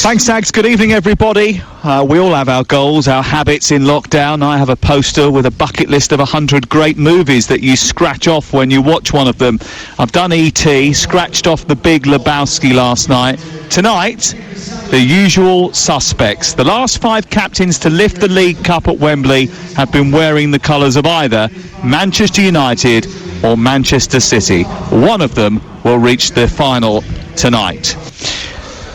Thanks, Sags. Good evening, everybody. We all have our goals, our habits in lockdown. I have a poster with a bucket list of 100 great movies that you scratch off when you watch one of them. I've done E.T., scratched off The Big Lebowski last night. Tonight, the usual suspects. The last 5 captains to lift the League Cup at Wembley have been wearing the colours of either Manchester United or Manchester City. One of them will reach the final tonight.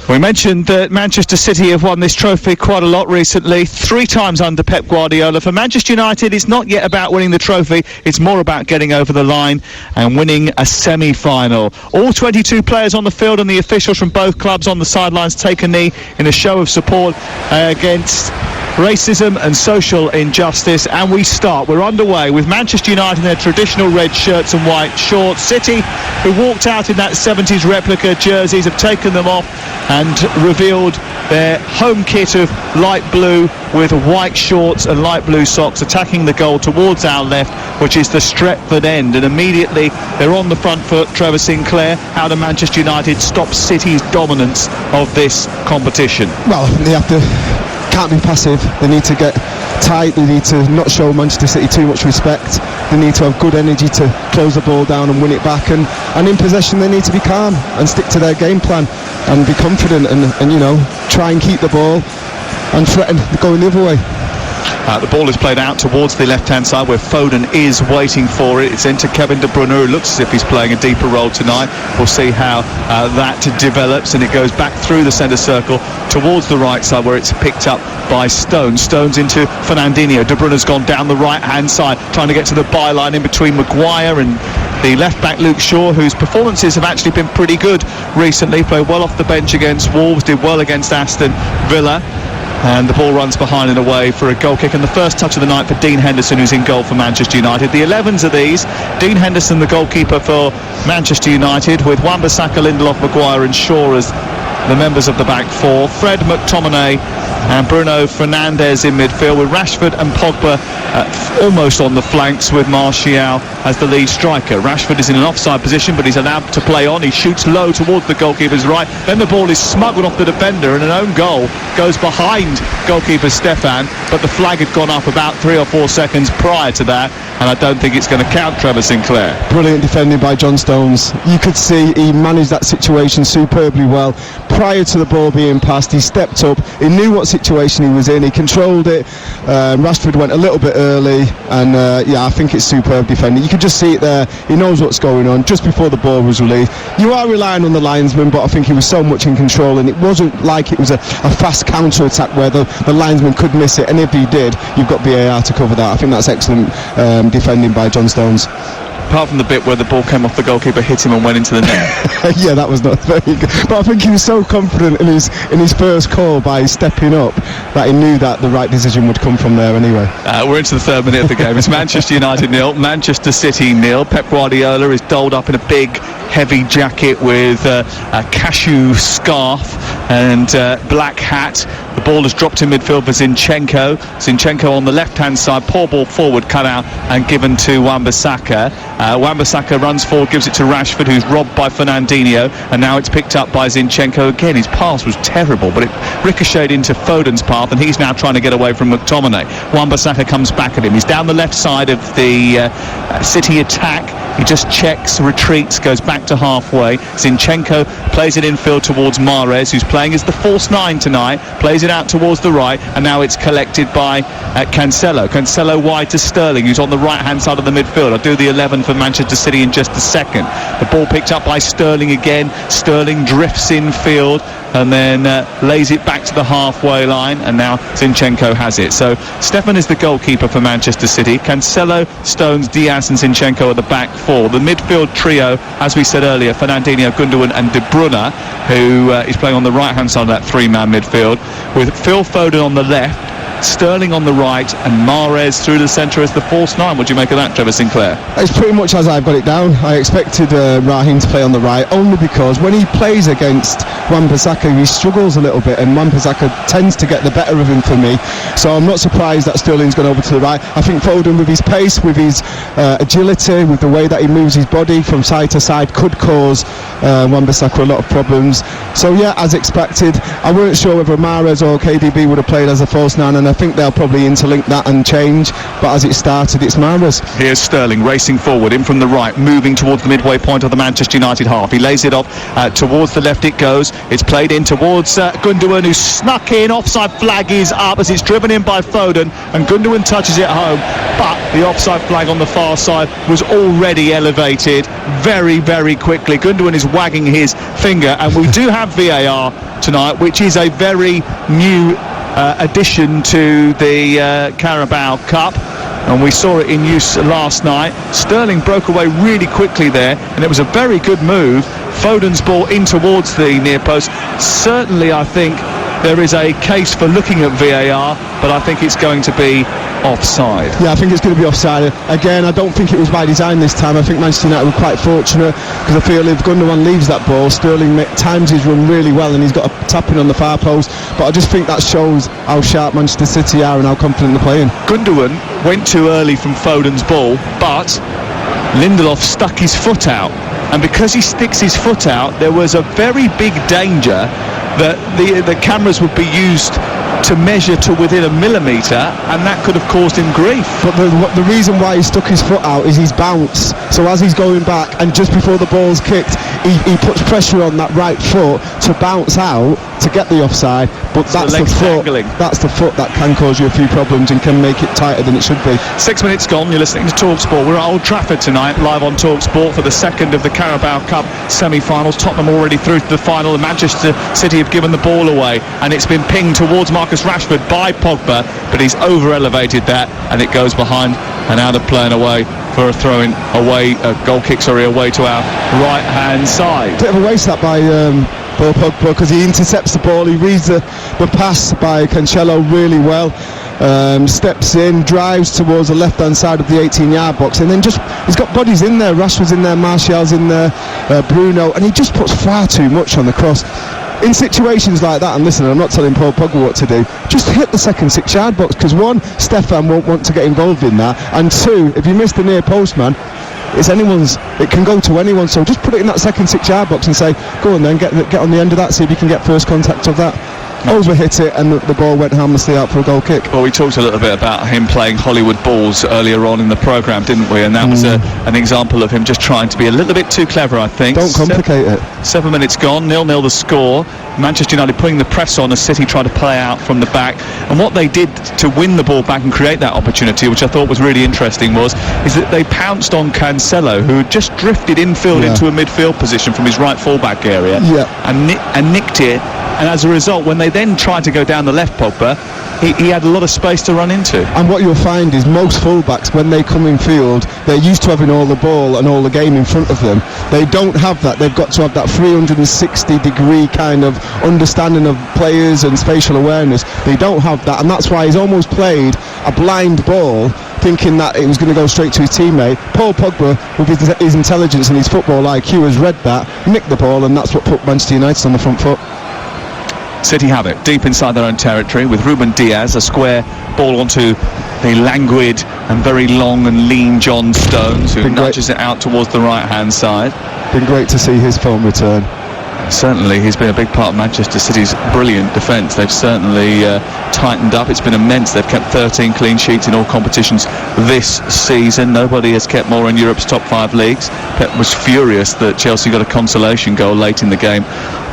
We mentioned that Manchester City have won this trophy quite a lot recently, 3 times under Pep Guardiola. For Manchester United, it's not yet about winning the trophy, it's more about getting over the line and winning a semi-final. All 22 players on the field and the officials from both clubs on the sidelines take a knee in a show of support against racism and social injustice, and we're underway with Manchester United in their traditional red shirts and white shorts. City, who walked out in that 70s replica jerseys, have taken them off and revealed their home kit of light blue with white shorts and light blue socks, attacking the goal towards our left, which is the Stretford end, and immediately they're on the front foot. Trevor Sinclair, how do Manchester United stop City's dominance of this competition? Well, they can't be passive. They need to get tight. They need to not show Manchester City too much respect. They need to have good energy to close the ball down and win it back, and in possession they need to be calm and stick to their game plan and be confident and you know, try and keep the ball and threaten going the other way. The ball is played out towards the left-hand side where Foden is waiting for it. It's into Kevin De Bruyne, who looks as if he's playing a deeper role tonight. We'll see how that develops, and it goes back through the centre circle towards the right side where it's picked up by Stones. Stones into Fernandinho. De Bruyne's gone down the right-hand side, trying to get to the byline in between Maguire and the left-back Luke Shaw, whose performances have actually been pretty good recently. Played well off the bench against Wolves, did well against Aston Villa. And the ball runs behind and away for a goal kick, and the first touch of the night for Dean Henderson, who's in goal for Manchester United. The 11s are these: Dean Henderson, the goalkeeper for Manchester United, with Wan-Bissaka, Lindelof, Maguire and Shaw as the members of the back four. Fred, McTominay and Bruno Fernandes in midfield, with Rashford and Pogba almost on the flanks, with Martial as the lead striker. Rashford is in an offside position, but he's allowed to play on. He shoots low towards the goalkeeper's right. Then the ball is smuggled off the defender, and an own goal goes behind goalkeeper Stefan, but the flag had gone up about 3 or 4 seconds prior to that, and I don't think it's going to count. Trevor Sinclair. Brilliant defending by John Stones. You could see he managed that situation superbly well. Prior to the ball being passed, he stepped up, he knew what situation he was in, he controlled it. Rashford went a little bit early, and I think it's superb defending. You could just see it there. He knows what's going on just before the ball was released. You are relying on the linesman, but I think he was so much in control, and it wasn't like it was a fast counter-attack where the linesman could miss it, and if he did, you've got VAR to cover that. I think that's excellent defending by John Stones. Apart from the bit where the ball came off the goalkeeper, hit him and went into the net. Yeah, that was not very good. But I think he was so confident in his first call by stepping up that he knew that the right decision would come from there anyway. We're into the 3rd minute of the game. It's Manchester United 0, Manchester City 0. Pep Guardiola is dolled up in a big, heavy jacket with a cashew scarf and black hat. The ball is dropped in midfield for Zinchenko. Zinchenko on the left-hand side, poor ball forward, cut out and given to Wan-Bissaka. Wan-Bissaka runs forward, gives it to Rashford, who's robbed by Fernandinho, and now it's picked up by Zinchenko again. His pass was terrible, but it ricocheted into Foden's path, and he's now trying to get away from McTominay. Wan-Bissaka comes back at him. He's down the left side of the City attack. He just checks, retreats, goes back to halfway. Zinchenko plays it infield towards Mahrez, who's playing as the false 9 tonight, plays it out towards the right, and now it's collected by Cancelo. Cancelo wide to Sterling, who's on the right-hand side of the midfield. I'll do the 11 for Manchester City in just a second. The ball picked up by Sterling again. Sterling drifts infield and then lays it back to the halfway line, and now Zinchenko has it. So Stefan is the goalkeeper for Manchester City. Cancelo, Stones, Diaz and Zinchenko are the back four. The midfield trio, as we said earlier, Fernandinho, Gundogan and De Bruyne, who is playing on the right-hand side of that 3-man midfield, with Phil Foden on the left, Sterling on the right, and Mahrez through the centre as the false nine. What do you make of that, Trevor Sinclair? It's pretty much as I've got it down. I expected Raheem to play on the right, only because when he plays against Wan-Bissaka, he struggles a little bit, and Wan-Bissaka tends to get the better of him for me. So I'm not surprised that Sterling's gone over to the right. I think Foden, with his pace, with his agility, with the way that he moves his body from side to side, could cause Wan-Bissaka a lot of problems. So yeah, as expected. I weren't sure whether Mahrez or KDB would have played as a false nine, and I think they'll probably interlink that and change, but as it started, it's Mahrez. Here's Sterling racing forward in from the right, moving towards the midway point of the Manchester United half. He lays it off towards the left. It goes. It's played in towards Gundogan, who snuck in. Offside flag is up as it's driven in by Foden, and Gundogan touches it home, but the offside flag on the far side was already elevated very, very quickly. Gundogan is wagging his finger, and we do have VAR tonight, which is a very new addition to the Carabao Cup, and we saw it in use last night. Sterling broke away really quickly there, and it was a very good move. Foden's ball in towards the near post. Certainly, I think there is a case for looking at VAR, but I think it's going to be offside. Yeah, I think it's going to be offside. Again, I don't think it was by design this time. I think Manchester United were quite fortunate, because I feel if Gundogan leaves that ball, Sterling times his run really well, and he's got a tap in on the far post. But I just think that shows how sharp Manchester City are and how confident they're playing. Gundogan went too early from Foden's ball, but Lindelof stuck his foot out, and because he sticks his foot out, there was a very big danger that the cameras would be used to measure to within a millimetre, and that could have caused him grief. But the reason why he stuck his foot out is his bounce. So as he's going back, and just before the ball's kicked, he puts pressure on that right foot to bounce out to get the offside. But that's the foot. That's the foot that can cause you a few problems and can make it tighter than it should be. 6 minutes gone. You're listening to TalkSport. We're at Old Trafford tonight, live on TalkSport for the second of the Carabao Cup semi-finals. Tottenham already through to the final, and Manchester City have given the ball away, and it's been pinged towards Marcus Rashford by Pogba, but he's over-elevated that, and it goes behind and out of play and away for a throw-in away, a goal kick, away to our right-hand side. Bit of a waste that by Paul Pogba, because he intercepts the ball, he reads the pass by Cancelo really well, steps in, drives towards the left-hand side of the 18-yard box, and then he's got bodies in there. Rashford's in there, Martial's in there, Bruno, and he just puts far too much on the cross. In situations like that, and listen, I'm not telling Paul Pogba what to do, just hit the second 6-yard box, because one, Stefan won't want to get involved in that, and two, if you miss the near post, man, it's anyone's. It can go to anyone, so just put it in that second 6-yard box and say, go on then, get on the end of that, see if you can get first contact of that. Overhit it, and the ball went harmlessly out for a goal kick. Well, we talked a little bit about him playing Hollywood balls earlier on in the programme, didn't we? And that was an example of him just trying to be a little bit too clever, I think. Don't complicate it. 7 minutes gone, 0-0 the score. Manchester United putting the press on as City tried to play out from the back. And what they did to win the ball back and create that opportunity, which I thought was really interesting, is that they pounced on Cancelo, who had just drifted infield into a midfield position from his right fullback area, and nicked it. And as a result, when they then tried to go down the left, Pogba, he had a lot of space to run into. And what you'll find is most fullbacks, when they come in field, they're used to having all the ball and all the game in front of them. They don't have that. They've got to have that 360-degree kind of understanding of players and spatial awareness. They don't have that, and that's why he's almost played a blind ball, thinking that it was going to go straight to his teammate. Paul Pogba, with his intelligence and his football IQ, has read that, nicked the ball, and that's what put Manchester United on the front foot. City have it deep inside their own territory with Ruben Diaz, a square ball onto the languid and very long and lean John Stones, who nudges it out towards the right-hand side. Been great to see his form return. Certainly, he's been a big part of Manchester City's brilliant defence. They've certainly tightened up. It's been immense. They've kept 13 clean sheets in all competitions this season. Nobody has kept more in Europe's top 5 leagues. Pep was furious that Chelsea got a consolation goal late in the game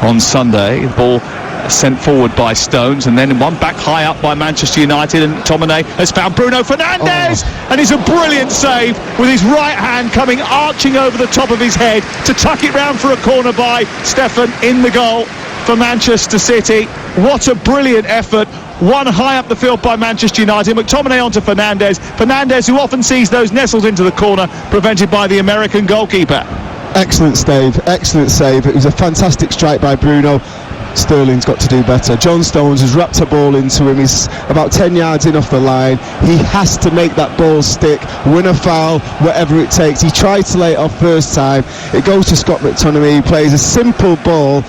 on Sunday. The ball sent forward by Stones, and then one back high up by Manchester United, and Tomine has found Bruno Fernandes, and it's a brilliant save with his right hand coming arching over the top of his head to tuck it round for a corner by Stefan in the goal for Manchester City. What a brilliant effort. One high up the field by Manchester United. McTominay onto Fernandes, who often sees those nestled into the corner, prevented by the American goalkeeper. Excellent save. It was a fantastic strike by Bruno. Sterling's got to do better. John Stones has wrapped a ball into him. He's about 10 yards in off the line. He has to make that ball stick, win a foul, whatever it takes. He tried to lay it off first time. It goes to Scott McTominay. He plays a simple ball,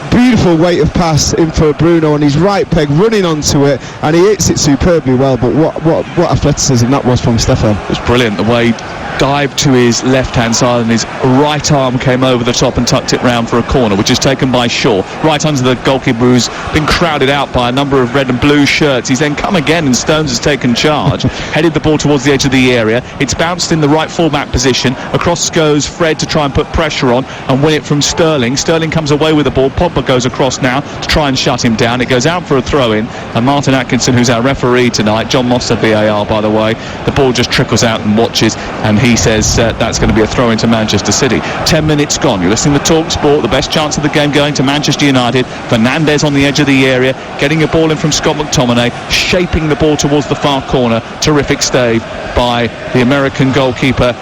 beautiful weight of pass in for Bruno on his right peg, running onto it, and he hits it superbly well. But what athleticism that was from Stefan. It was brilliant the way he dived to his left hand side and his right arm came over the top and tucked it round for a corner, which is taken by Shaw right under the goalkeeper, who's been crowded out by a number of red and blue shirts. He's then come again and Stones has taken charge, headed the ball towards the edge of the area. It's bounced in the right full-back position. Across goes Fred to try and put pressure on and win it from Sterling. Sterling comes away with the ball. Pogba goes across now to try and shut him down. It goes out for a throw-in, and Martin Atkinson, who's our referee tonight, John Moss said VAR by the way, the ball just trickles out and watches, and he says that's going to be a throw into Manchester City. 10 minutes gone. You're listening to Talk Sport. The best chance of the game going to Manchester United. Fernandes on the edge of the area, getting a ball in from Scott McTominay, shaping the ball towards the far corner. Terrific stave by the American goalkeeper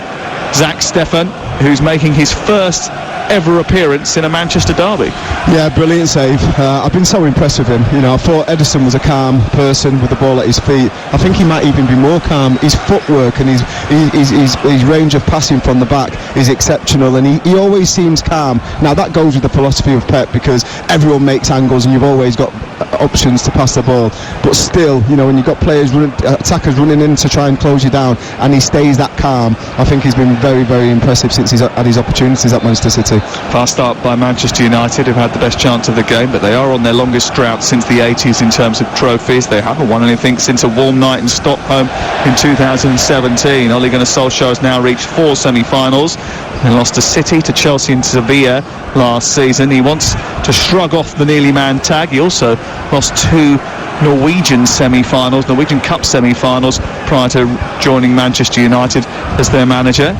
Zach Steffen, who's making his first ever appearance in a Manchester derby. Yeah, brilliant save. I've been so impressed with him. You know, I thought Ederson was a calm person with the ball at his feet. I think he might even be more calm. His footwork and his range of passing from the back is exceptional, and he always seems calm. Now that goes with the philosophy of Pep, because everyone makes angles and you've always got options to pass the ball, but still, you know, when you've got attackers running in to try and close you down and he stays that calm, I think he's been very, very impressive since he's had his opportunities at Manchester City. Fast start by Manchester United, who've had the best chance of the game, but they are on their longest drought since the 80s in terms of trophies. They haven't won anything since a warm night in Stockholm in 2017. Ole Gunnar Solskjaer has now reached 4 semi-finals. They lost to City, to Chelsea and Sevilla last season. He wants to shrug off the nearly man tag. He also lost 2 Norwegian semi-finals, Norwegian Cup semi-finals, prior to joining Manchester United as their manager.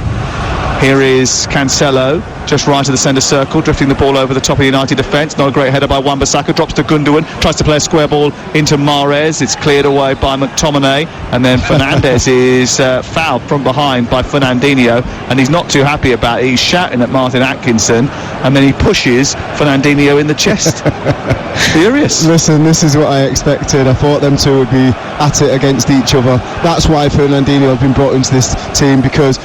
Here is Cancelo, just right of the centre circle, drifting the ball over the top of the United defence. Not a great header by Wan-Bissaka, drops to Gundogan, tries to play a square ball into Mahrez. It's cleared away by McTominay, and then Fernandes is fouled from behind by Fernandinho, and he's not too happy about it. He's shouting at Martin Atkinson, and then he pushes Fernandinho in the chest. Furious. Listen, this is what I expected. I thought them two would be at it against each other. That's why Fernandinho has been brought into this team, because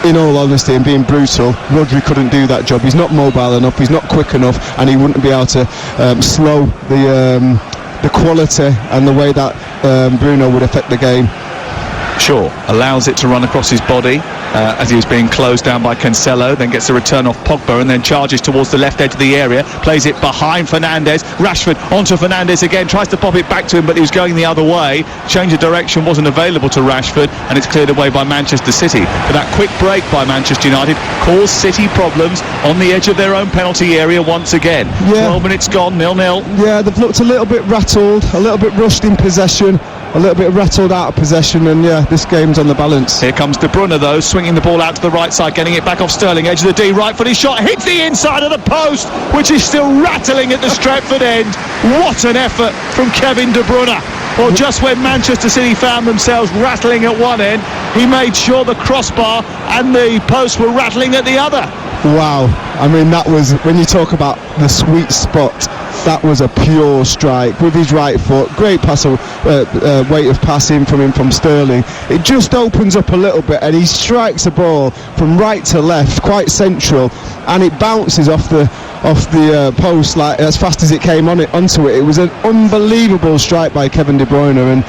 in all honesty and being brutal, Rodri couldn't do that job. He's not mobile enough, he's not quick enough, and he wouldn't be able to slow the quality and the way that Bruno would affect the game. Shaw allows it to run across his body as he was being closed down by Cancelo, then gets a return off Pogba and then charges towards the left edge of the area, plays it behind Fernandes. Rashford onto Fernandes again, tries to pop it back to him, but he was going the other way. Change of direction wasn't available to Rashford, and it's cleared away by Manchester City. But that quick break by Manchester United caused City problems on the edge of their own penalty area once again. Yeah. 12 minutes gone, 0-0. Yeah, they've looked a little bit rattled, a little bit rushed in possession, a little bit rattled out of possession, and yeah, this game's on the balance. Here comes De Bruyne though, swinging the ball out to the right side, getting it back off Sterling, edge of the D, right footed shot, hits the inside of the post, which is still rattling at the Stretford end. What an effort from Kevin De Bruyne. Well, just when Manchester City found themselves rattling at one end, he made sure the crossbar and the post were rattling at the other. Wow, I mean, that was, when you talk about the sweet spot, that was a pure strike with his right foot. Great pass, weight of passing from him from Sterling. It just opens up a little bit and he strikes the ball from right to left, quite central, and it bounces off the post like as fast as it came onto it. It was an unbelievable strike by Kevin De Bruyne, and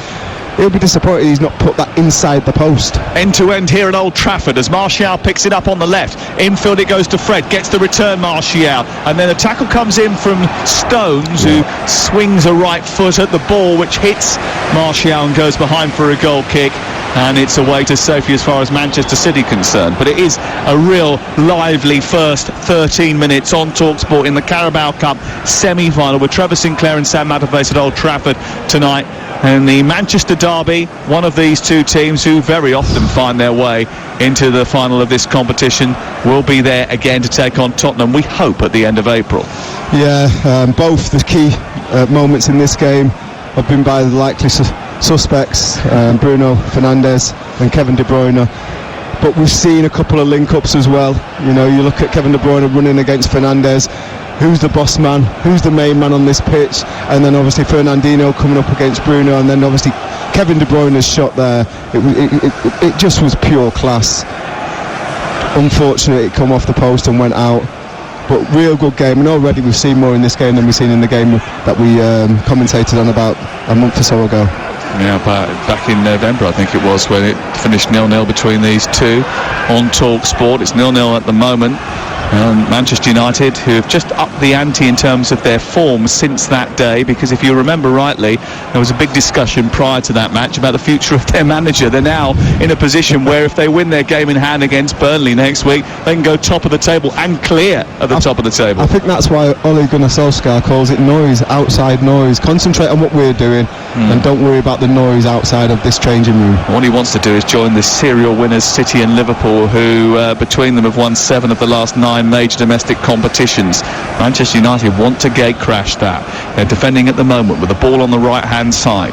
he'll be disappointed he's not put that inside the post. End to end here at Old Trafford as Martial picks it up on the left. Infield it goes to Fred, gets the return Martial, and then a tackle comes in from Stones, who swings a right foot at the ball, which hits Martial and goes behind for a goal kick. And it's away to safety as far as Manchester City concerned. But it is a real lively first 13 minutes on TalkSport in the Carabao Cup semi-final with Trevor Sinclair and Sam Matterface at Old Trafford tonight. And the Manchester derby, one of these two teams who very often find their way into the final of this competition, will be there again to take on Tottenham, we hope, at the end of April. Yeah, both the key moments in this game have been by the likely suspects, Bruno Fernandes and Kevin De Bruyne. But we've seen a couple of link-ups as well. You know, you look at Kevin De Bruyne running against Fernandes, who's the boss man, who's the main man on this pitch, and then obviously Fernandinho coming up against Bruno, and then obviously Kevin De Bruyne's shot there. It just was pure class. Unfortunately, it come off the post and went out. But real good game, and already we've seen more in this game than we've seen in the game that we commentated on about a month or so ago. Yeah, back in November, I think it was, when it finished 0-0 between these two on Talk Sport. It's 0-0 at the moment. Manchester United, who have just upped the ante in terms of their form since that day, because if you remember rightly, there was a big discussion prior to that match about the future of their manager. They're now in a position where if they win their game in hand against Burnley next week, they can go top of the table and clear at the top of the table. I think that's why Ole Gunnar Solskjaer calls it noise, outside noise. Concentrate on what we're doing and don't worry about the noise outside of this changing room. What he wants to do is join the serial winners City and Liverpool, who between them have won 7 of the last 9 major domestic competitions. Manchester United want to gate crash that. They're defending at the moment with the ball on the right hand side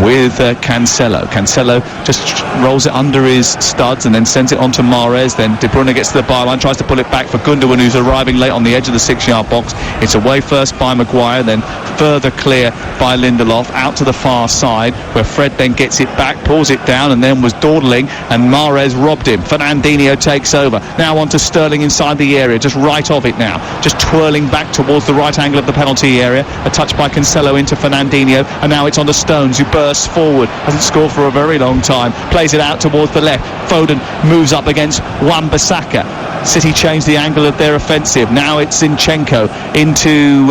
with Cancelo. Cancelo just rolls it under his studs and then sends it on to Mahrez. Then De Bruyne gets to the byline, tries to pull it back for Gundogan, who's arriving late on the edge of the 6-yard box. It's away first by Maguire, then further clear by Lindelof out to the far side, where Fred then gets it back, pulls it down, and then was dawdling, and Mahrez robbed him. Fernandinho takes over. Now on to Sterling inside the area, just right of it now, just twirling back towards the right angle of the penalty area. A touch by Cancelo into Fernandinho, and now it's on to Stones, who bursts forward, hasn't scored for a very long time, plays it out towards the left. Foden moves up against Wan-Bissaka. City changed the angle of their offensive. Now it's Zinchenko into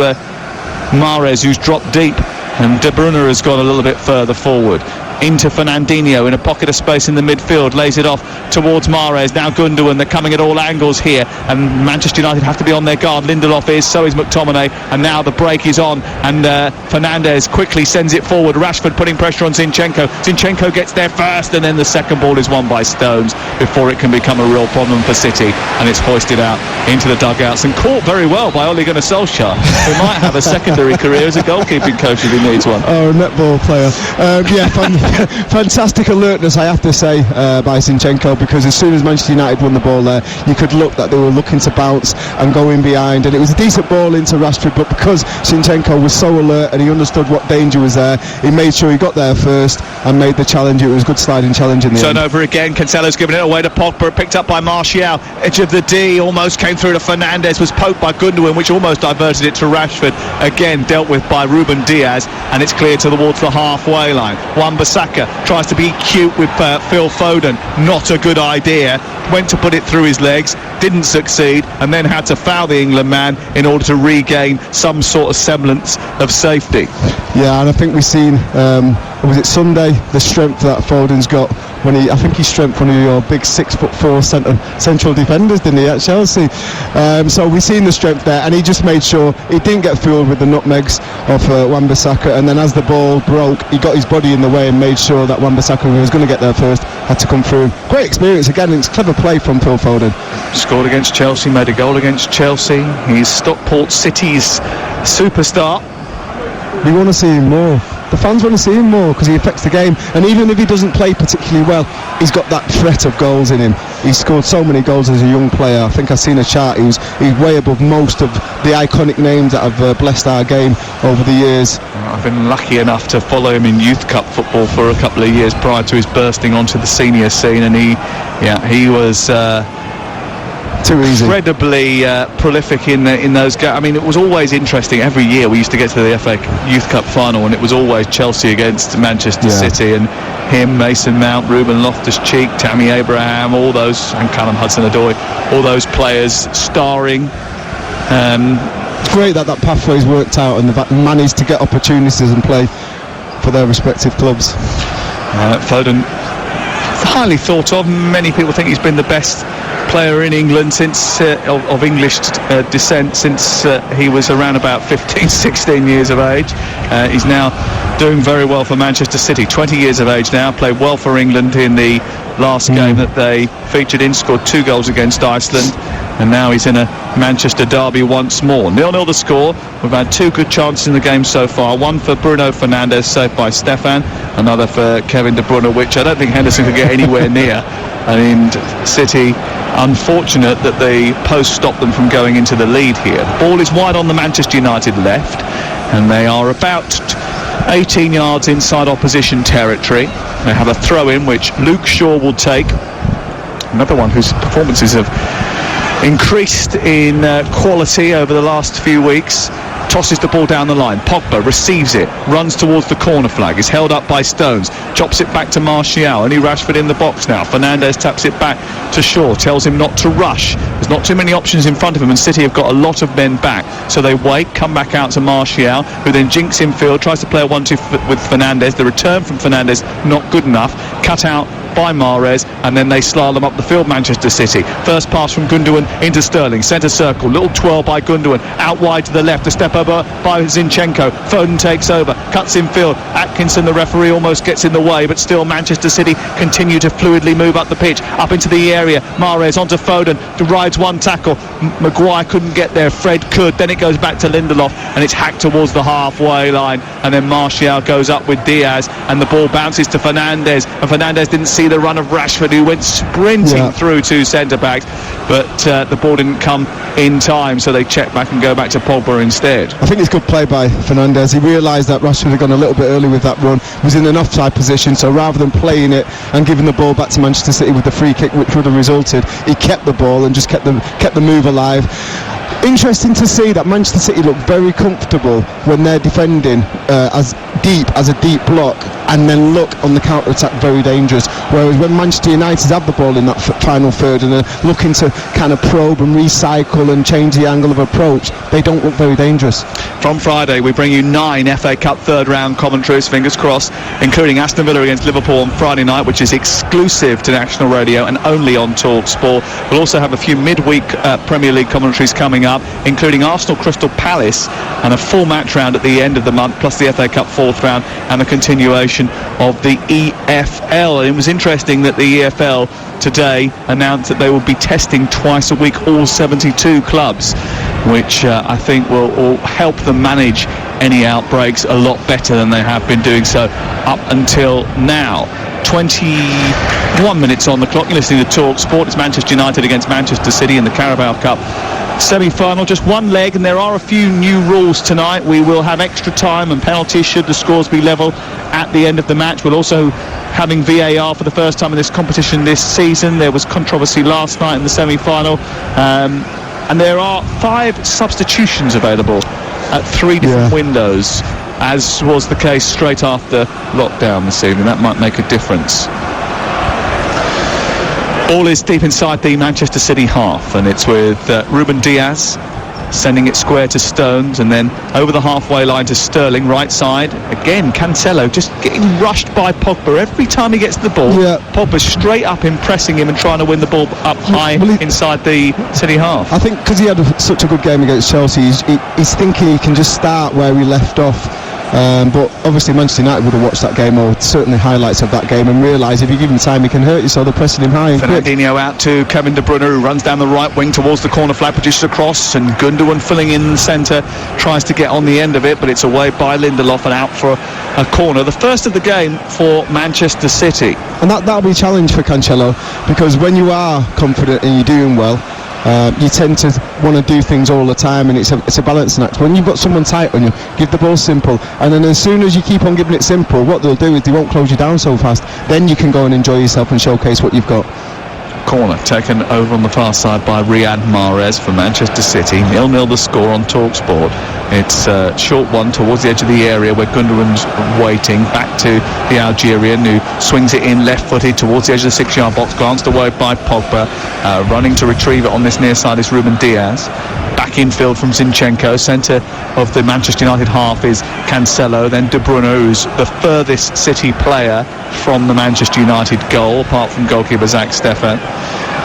Mahrez, who's dropped deep, and De Bruyne has gone a little bit further forward. Into Fernandinho in a pocket of space in the midfield, lays it off towards Mahrez. Now Gundogan, they're coming at all angles here, and Manchester United have to be on their guard. Lindelof is, so is McTominay, and now the break is on, and Fernandes quickly sends it forward. Rashford putting pressure on Zinchenko. Zinchenko gets there first, and then the second ball is won by Stones before it can become a real problem for City, and it's hoisted out into the dugouts and caught very well by Ole Gunnar Solskjaer, who might have a secondary career as a goalkeeping coach if he needs one. Oh, a netball player. Fantastic alertness, I have to say, by Zinchenko, because as soon as Manchester United won the ball there, you could look that they were looking to bounce and go in behind, and it was a decent ball into Rashford, but because Zinchenko was so alert and he understood what danger was there, he made sure he got there first and made the challenge. It was a good sliding challenge in the end. Turnover again, Cancelo's given it away to Pogba, picked up by Martial, edge of the D, almost came through to Fernandes, was poked by Gundogan, which almost diverted it to Rashford, again dealt with by Ruben Diaz, and it's cleared towards the halfway line. Wan-Bissaka tries to be cute with Phil Foden, not a good idea, went to put it through his legs, didn't succeed, and then had to foul the England man in order to regain some sort of semblance of safety. Yeah, and I think we've seen, was it Sunday, the strength that Foden's got when I think he strengthened one of your big 6'4" central defenders, didn't he, at Chelsea? So we've seen the strength there, and he just made sure he didn't get fooled with the nutmegs of Wan-Bissaka, and then as the ball broke, he got his body in the way and made sure that Wan-Bissaka, who was going to get there first, had to come through. Great experience again, and it's clever play from Phil Foden. Scored against Chelsea, made a goal against Chelsea. He's Stockport City's superstar. We want to see him more. The fans want to see him more because he affects the game, and even if he doesn't play particularly well, he's got that threat of goals in him. He's scored so many goals as a young player. I think I've seen a chart, he's way above most of the iconic names that have blessed our game over the years. I've been lucky enough to follow him in Youth Cup football for a couple of years prior to his bursting onto the senior scene, and he was too easy. Incredibly prolific in those games. I mean, it was always interesting. Every year we used to get to the FA Youth Cup final, and it was always Chelsea against Manchester City, and him, Mason Mount, Ruben Loftus-Cheek, Tammy Abraham, all those, and Callum Hudson-Odoi, all those players starring. It's great that pathway's worked out and they've managed to get opportunities and play for their respective clubs. Foden, highly thought of. Many people think he's been the best player in England since of English descent since he was around about 15-16 years of age. He's now doing very well for Manchester City, 20 years of age now, played well for England in the last game that they featured in, scored 2 goals against Iceland. and now he's in a Manchester derby once more. 0-0 the score. We've had 2 good chances in the game so far. One for Bruno Fernandes, saved by Stefan. Another for Kevin De Bruyne, which I don't think Henderson could get anywhere near. And City, unfortunate that the post stopped them from going into the lead here. The ball is wide on the Manchester United left, and they are about 18 yards inside opposition territory. They have a throw-in which Luke Shaw will take. Another one whose performances have increased in quality over the last few weeks. Tosses the ball down the line. Pogba receives it, runs towards the corner flag, is held up by Stones, chops it back to Martial. Only Rashford in the box now. Fernandes taps it back to Shaw, tells him not to rush. There's not too many options in front of him, and City have got a lot of men back. So they wait, come back out to Martial, who then jinks in field, tries to play a 1-2 with Fernandes. The return from Fernandes not good enough. Cut out by Mahrez, and then they slalom up the field, Manchester City. First pass from Gundogan into Sterling, centre circle, little twirl by Gundogan, out wide to the left, a step over by Zinchenko. Foden takes over, cuts in field. Atkinson, the referee, almost gets in the way, but still Manchester City continue to fluidly move up the pitch, up into the area. Mahrez onto Foden, rides one tackle. Maguire couldn't get there, Fred could. Then it goes back to Lindelof, and it's hacked towards the halfway line, and then Martial goes up with Diaz, and the ball bounces to Fernandes, and Fernandes didn't see the run of Rashford, who went sprinting through 2 centre-backs, but the ball didn't come in time, so they check back and go back to Pogba instead. I think it's good play by Fernandes. He realised that Rashford had gone a little bit early with that run, was in an offside position, so rather than playing it and giving the ball back to Manchester City with the free kick, which would have resulted, he kept the ball and just kept the move alive. Interesting to see that Manchester City look very comfortable when they're defending as a deep block, and then look on the counter-attack very dangerous, whereas when Manchester United have the ball in that final third and are looking to kind of probe and recycle and change the angle of approach, they don't look very dangerous. From Friday we bring you 9 FA Cup third round commentaries, fingers crossed, including Aston Villa against Liverpool on Friday night, which is exclusive to National Radio and only on Talk Sport. We'll also have a few midweek Premier League commentaries coming up, including Arsenal Crystal Palace and a full match round at the end of the month, plus the FA Cup fourth round and the continuation of the EFL. And it was interesting that the EFL today announced that they will be testing twice a week all 72 clubs, which I think will help them manage any outbreaks a lot better than they have been doing so up until now. 21 minutes on the clock. You're listening to Talk Sport. It's Manchester United against Manchester City in the Carabao Cup semi-final, just one leg, and there are a few new rules tonight. We will have extra time and penalties should the scores be level at the end of the match. We'll also having VAR for the first time in this competition this season. There was controversy last night in the semi-final, and there are 5 substitutions available at 3 different windows, as was the case straight after lockdown this evening. That might make a difference. Ball is deep inside the Manchester City half, and it's with Ruben Diaz sending it square to Stones, and then over the halfway line to Sterling, right side. Again, Cancelo just getting rushed by Pogba. Every time he gets the ball, Pogba's straight up him, pressing him and trying to win the ball up high inside the City half. I think because he had such a good game against Chelsea, he's thinking he can just start where he left off. But obviously Manchester United would have watched that game, or certainly highlights of that game, and realised if you give him time he can hurt you, so they're pressing him high and Fernandinho out to Kevin De Bruyne, who runs down the right wing towards the corner flag, produces a cross, and Gundogan filling in the centre, tries to get on the end of it, but it's away by Lindelof and out for a corner. The first of the game for Manchester City. And that'll be a challenge for Cancelo, because when you are confident and you're doing well, you tend to want to do things all the time, and it's a balancing act. When you've got someone tight on you, give the ball simple, and then as soon as you keep on giving it simple, what they'll do is they won't close you down so fast. Then you can go and enjoy yourself and showcase what you've got. Corner taken over on the far side by Riyad Mahrez for Manchester City. 0-0 the score on TalkSport. It's a short one towards the edge of the area where Gundogan's waiting. Back to the Algerian, who swings it in left-footed towards the edge of the 6-yard box. Glanced away by Pogba. Running to retrieve it on this near side is Ruben Diaz. Back infield from Zinchenko. Centre of the Manchester United half is Cancelo. Then De Bruyne, who's the furthest City player from the Manchester United goal, apart from goalkeeper Zach Stefan.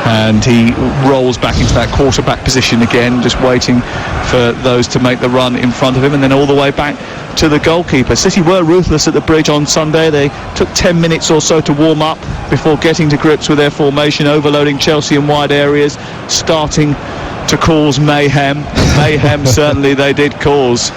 And he rolls back into that quarterback position again, just waiting for those to make the run in front of him, and then all the way back to the goalkeeper. City were ruthless at the Bridge on Sunday. They took 10 minutes or so to warm up before getting to grips with their formation, overloading Chelsea in wide areas, starting to cause mayhem. Mayhem certainly they did cause.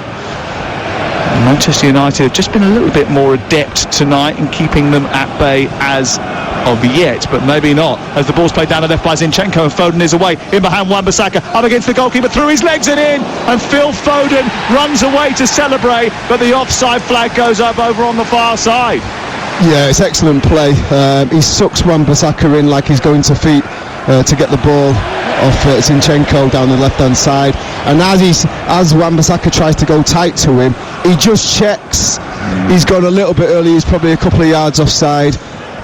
Manchester United have just been a little bit more adept tonight in keeping them at bay as of yet, but maybe not, as the ball's played down the left by Zinchenko, and Foden is away in behind Wan-Bissaka, up against the goalkeeper, through his legs and in, and Phil Foden runs away to celebrate, but the offside flag goes up over on the far side. Yeah, it's excellent play. He sucks Wan-Bissaka in like he's going to feet to get the ball off Zinchenko down the left-hand side, and as Wan-Bissaka tries to go tight to him, he just checks. He's gone a little bit early, he's probably a couple of yards offside,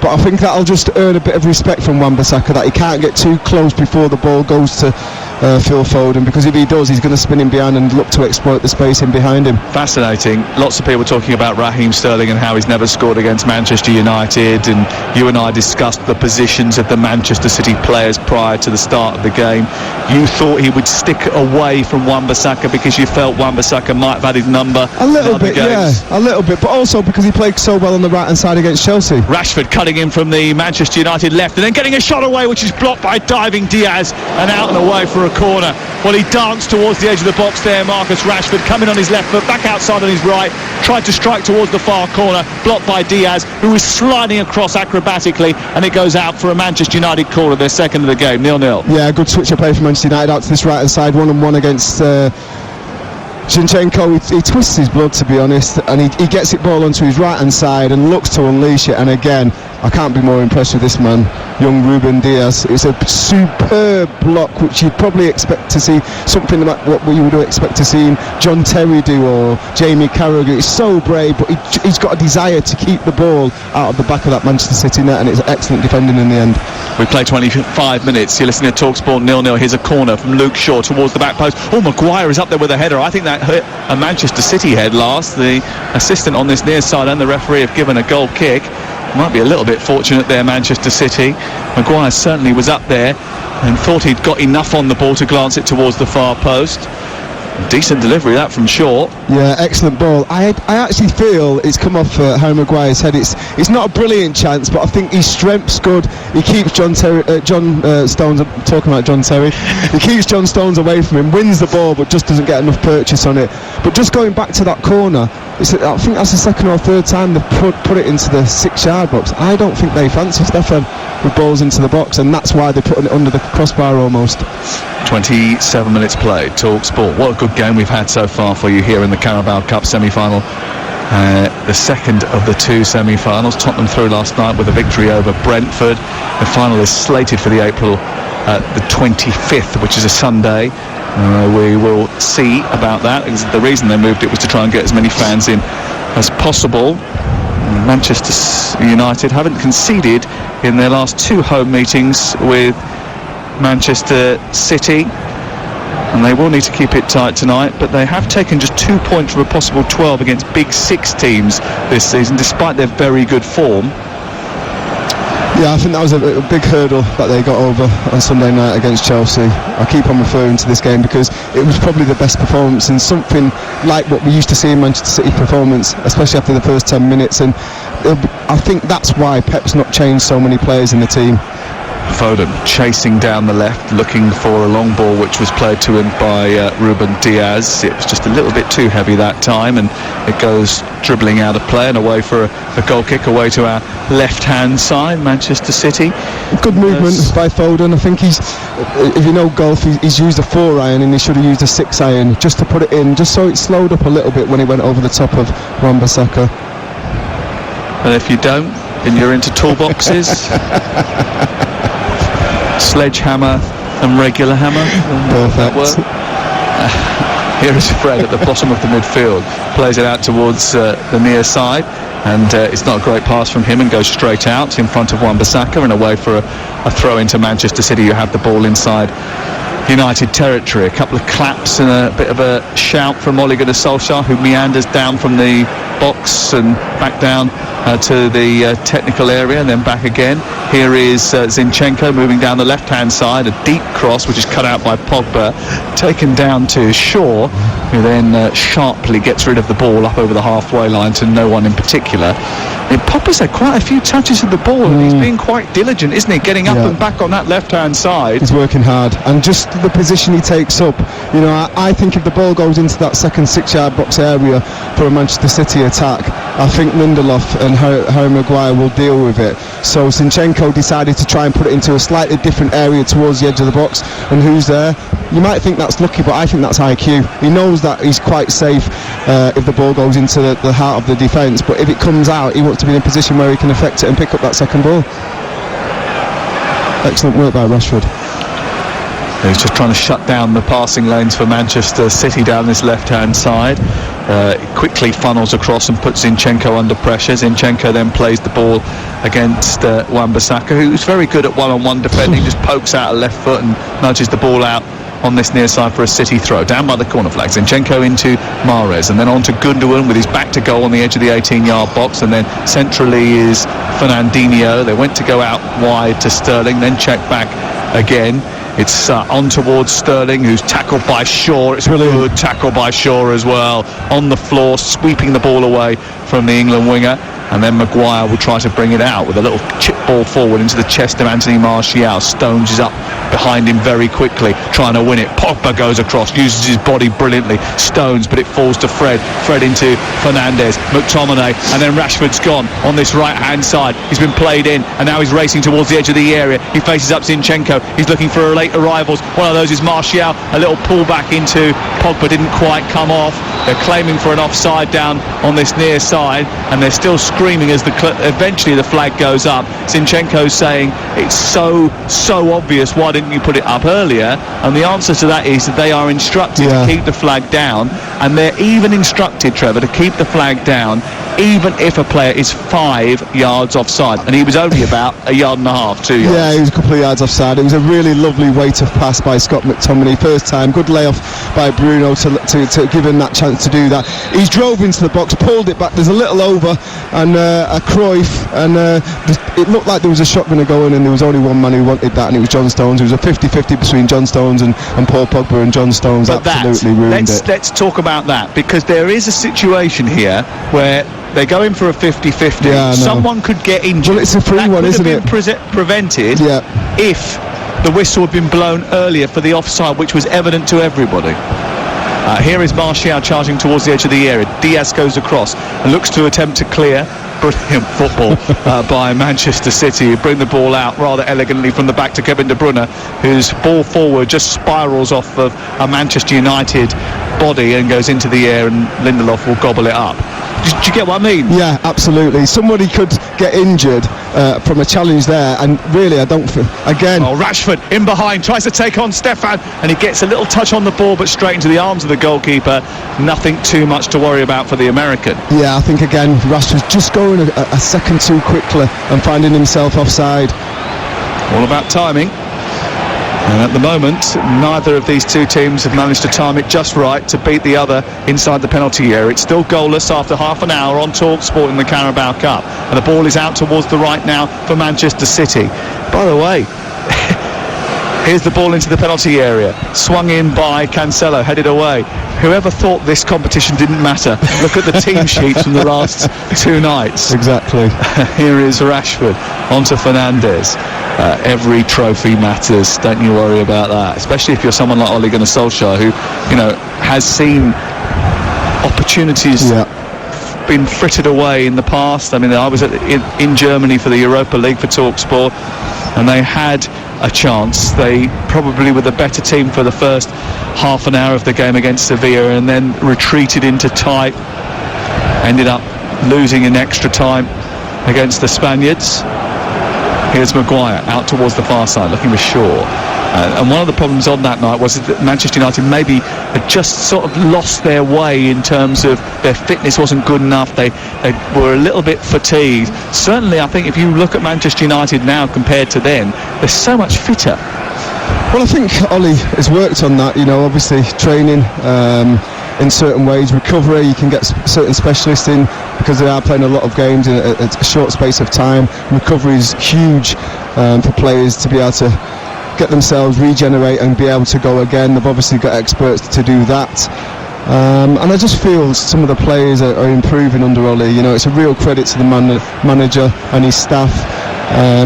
but I think that'll just earn a bit of respect from Wan-Bissaka, that he can't get too close before the ball goes to Phil Foden, because if he does, he's going to spin him behind and look to exploit the space in behind him. Fascinating. Lots of people talking about Raheem Sterling and how he's never scored against Manchester United, and you and I discussed the positions of the Manchester City players prior to the start of the game. You thought he would stick away from Wan-Bissaka because you felt Wan-Bissaka might have had his number a little bit, games. Yeah, a little bit, but also because he played so well on the right-hand side against Chelsea. Rashford cutting in from the Manchester United left and then getting a shot away, which is blocked by diving Diaz, and out and away for a corner. Well, he danced towards the edge of the box there, Marcus Rashford, coming on his left foot, back outside on his right, tried to strike towards the far corner, blocked by Diaz, who was sliding across acrobatically, and it goes out for a Manchester United corner, their second of the game, 0-0. Yeah, good switch of play from Manchester United out to this right-hand side, one-on-one against Zinchenko. He twists his blood, to be honest, and he gets it ball onto his right-hand side and looks to unleash it, and again, I can't be more impressed with this man, young Ruben Diaz. It's a superb block, which you'd probably expect to see, something like what you would expect to see John Terry do or Jamie Carragher. It's so brave, but he's got a desire to keep the ball out of the back of that Manchester City net, and it's excellent defending in the end. We play 25 minutes. You're listening to TalkSport 0-0. Here's a corner from Luke Shaw towards the back post. Oh, Maguire is up there with a header. I think that hurt a Manchester City head last. The assistant on this near side and the referee have given a goal kick. Might be a little bit fortunate there, Manchester City. Maguire certainly was up there and thought he'd got enough on the ball to glance it towards the far post. Decent delivery that from Shaw. Yeah, excellent ball. I actually feel it's come off Harry Maguire's head. It's not a brilliant chance, but I think his strength's good. He keeps John Stones, I'm talking about John Terry, he keeps John Stones away from him, wins the ball, but just doesn't get enough purchase on it. But just going back to that corner, I think that's the second or third time they've put it into the 6-yard box. I don't think they fancy Stefan with balls into the box, and that's why they're putting it under the crossbar almost. 27 minutes played. TalkSport. What a good game we've had so far for you here in the Carabao Cup semi-final. The second of the two semi-finals. Tottenham through last night with a victory over Brentford. The final is slated for the April the 25th, which is a Sunday. We will see about that. The reason they moved it was to try and get as many fans in as possible. Manchester United haven't conceded in their last two home meetings with Manchester City, and they will need to keep it tight tonight, but they have taken just 2 points from a possible 12 against Big Six teams this season, despite their very good form. Yeah, I think that was a big hurdle that they got over on Sunday night against Chelsea. I keep on referring to this game because it was probably the best performance, and something like what we used to see in Manchester City performance, especially after the first 10 minutes, and I think that's why Pep's not changed so many players in the team. Foden chasing down the left, looking for a long ball which was played to him by Ruben Diaz. It was just a little bit too heavy that time, and it goes dribbling out of play and away for a goal kick away to our left-hand side, Manchester City. Good movement by Foden. I think if you know golf, he's used a 4-iron and he should have used a 6-iron just to put it in, just so it slowed up a little bit when it went over the top of Wan-Bissaka. And if you don't, then you're into toolboxes. Sledgehammer and regular hammer. Perfect. Here is Fred at the bottom of the midfield, plays it out towards the near side, and it's not a great pass from him and goes straight out in front of Wan-Bissaka and away for a throw into Manchester City, who have the ball inside United territory. A couple of claps and a bit of a shout from Ole Gunnar Solskjaer, who meanders down from the box and back down to the technical area and then back again. Here is Zinchenko moving down the left-hand side, a deep cross which is cut out by Pogba, taken down to Shaw, who then sharply gets rid of the ball up over the halfway line to no one in particular. Pogba's had quite a few touches of the ball, and he's been quite diligent, isn't he? Getting up and back on that left-hand side. He's working hard, and just the position he takes up. You know, I think if the ball goes into that second 6-yard box area for a Manchester City attack, I think Lindelof and Harry Maguire will deal with it. So Zinchenko decided to try and put it into a slightly different area towards the edge of the box, and who's there? You might think that's lucky, but I think that's IQ. He knows that he's quite safe if the ball goes into the heart of the defence, but if it comes out, he wants to be in a position where he can affect it and pick up that second ball. Excellent work by Rashford. He's just trying to shut down the passing lanes for Manchester City down this left-hand side. Quickly funnels across and puts Zinchenko under pressure. Zinchenko then plays the ball against Wan-Bissaka, who's very good at one-on-one defending. Just pokes out a left foot and nudges the ball out on this near side for a City throw. Down by the corner flag. Zinchenko into Mahrez, and then on to Gundogan with his back to goal on the edge of the 18-yard box, and then centrally is Fernandinho. They went to go out wide to Sterling, then check back again. It's on towards Sterling, who's tackled by Shaw. It's a good tackle by Shaw as well. On the floor, sweeping the ball away from the England winger. And then Maguire will try to bring it out with a little chip ball forward into the chest of Anthony Martial. Stones is up behind him very quickly, trying to win it. Pogba goes across, uses his body brilliantly. Stones, but it falls to Fred. Fred into Fernandes, McTominay, and then Rashford's gone on this right-hand side. He's been played in, and now he's racing towards the edge of the area. He faces up Zinchenko. He's looking for late arrivals. One of those is Martial. A little pullback into Pogba didn't quite come off. They're claiming for an offside down on this near side, and they're still screaming as eventually the flag goes up. Zinchenko saying it's so obvious, why didn't you put it up earlier? And the answer to that is that they are instructed to keep the flag down, and they're even instructed, Trevor, to keep the flag down even if a player is 5 yards offside, and he was only about 1.5 yards, 2 yards. Yeah, he was a couple of yards offside. It was a really lovely weight of pass by Scott McTominay. First time, good layoff by Bruno to give him that chance to do that. He's drove into the box, pulled it back. There's a little over and a Cruyff, and it looked like there was a shot going to go in, and there was only one man who wanted that, and it was John Stones. It was a 50-50 between John Stones and Paul Pogba, and John Stones but absolutely ruined it. Let's talk about that, because there is a situation here where they're going for a 50-50. Yeah, someone could get injured. Well, it's a free one, isn't it? That could have been prevented if the whistle had been blown earlier for the offside, which was evident to everybody. Here is Martial charging towards the edge of the area. Diaz goes across and looks to attempt to clear. Brilliant football by Manchester City, who bring the ball out rather elegantly from the back to Kevin De Bruyne, whose ball forward just spirals off of a Manchester United body and goes into the air, and Lindelof will gobble it up. Do you get what I mean? Yeah, absolutely. Somebody could get injured from a challenge there, and really I don't feel, again... Oh, Rashford in behind, tries to take on Stefan, and he gets a little touch on the ball, but straight into the arms of the goalkeeper. Nothing too much to worry about for the American. Yeah, I think again Rashford's just going a second too quickly and finding himself offside. All about timing. And at the moment, neither of these two teams have managed to time it just right to beat the other inside the penalty area. It's still goalless after half an hour on TalkSport in the Carabao Cup. And the ball is out towards the right now for Manchester City. By the way, here's the ball into the penalty area. Swung in by Cancelo, headed away. Whoever thought this competition didn't matter? Look at the team sheets from the last 2 nights. Exactly. Here is Rashford onto Fernandes. Every trophy matters, don't you worry about that, especially if you're someone like Ole Gunnar Solskjaer, who, you know, has seen opportunities been frittered away in the past. I mean, I was in Germany for the Europa League for TalkSport, and they had a chance. They probably were the better team for the first half an hour of the game against Sevilla, and then retreated into tight, ended up losing in extra time against the Spaniards. Here's Maguire out towards the far side looking for Shaw, and one of the problems on that night was that Manchester United maybe had just sort of lost their way in terms of their fitness wasn't good enough. They were a little bit fatigued. Certainly I think if you look at Manchester United now compared to then, they're so much fitter. Well, I think Ollie has worked on that, you know, obviously training in certain ways, recovery. You can get certain specialists in because they are playing a lot of games in a short space of time. Recovery is huge for players to be able to get themselves regenerate and be able to go again. They've obviously got experts to do that. And I just feel some of the players are improving under Ollie. You know, it's a real credit to the manager and his staff.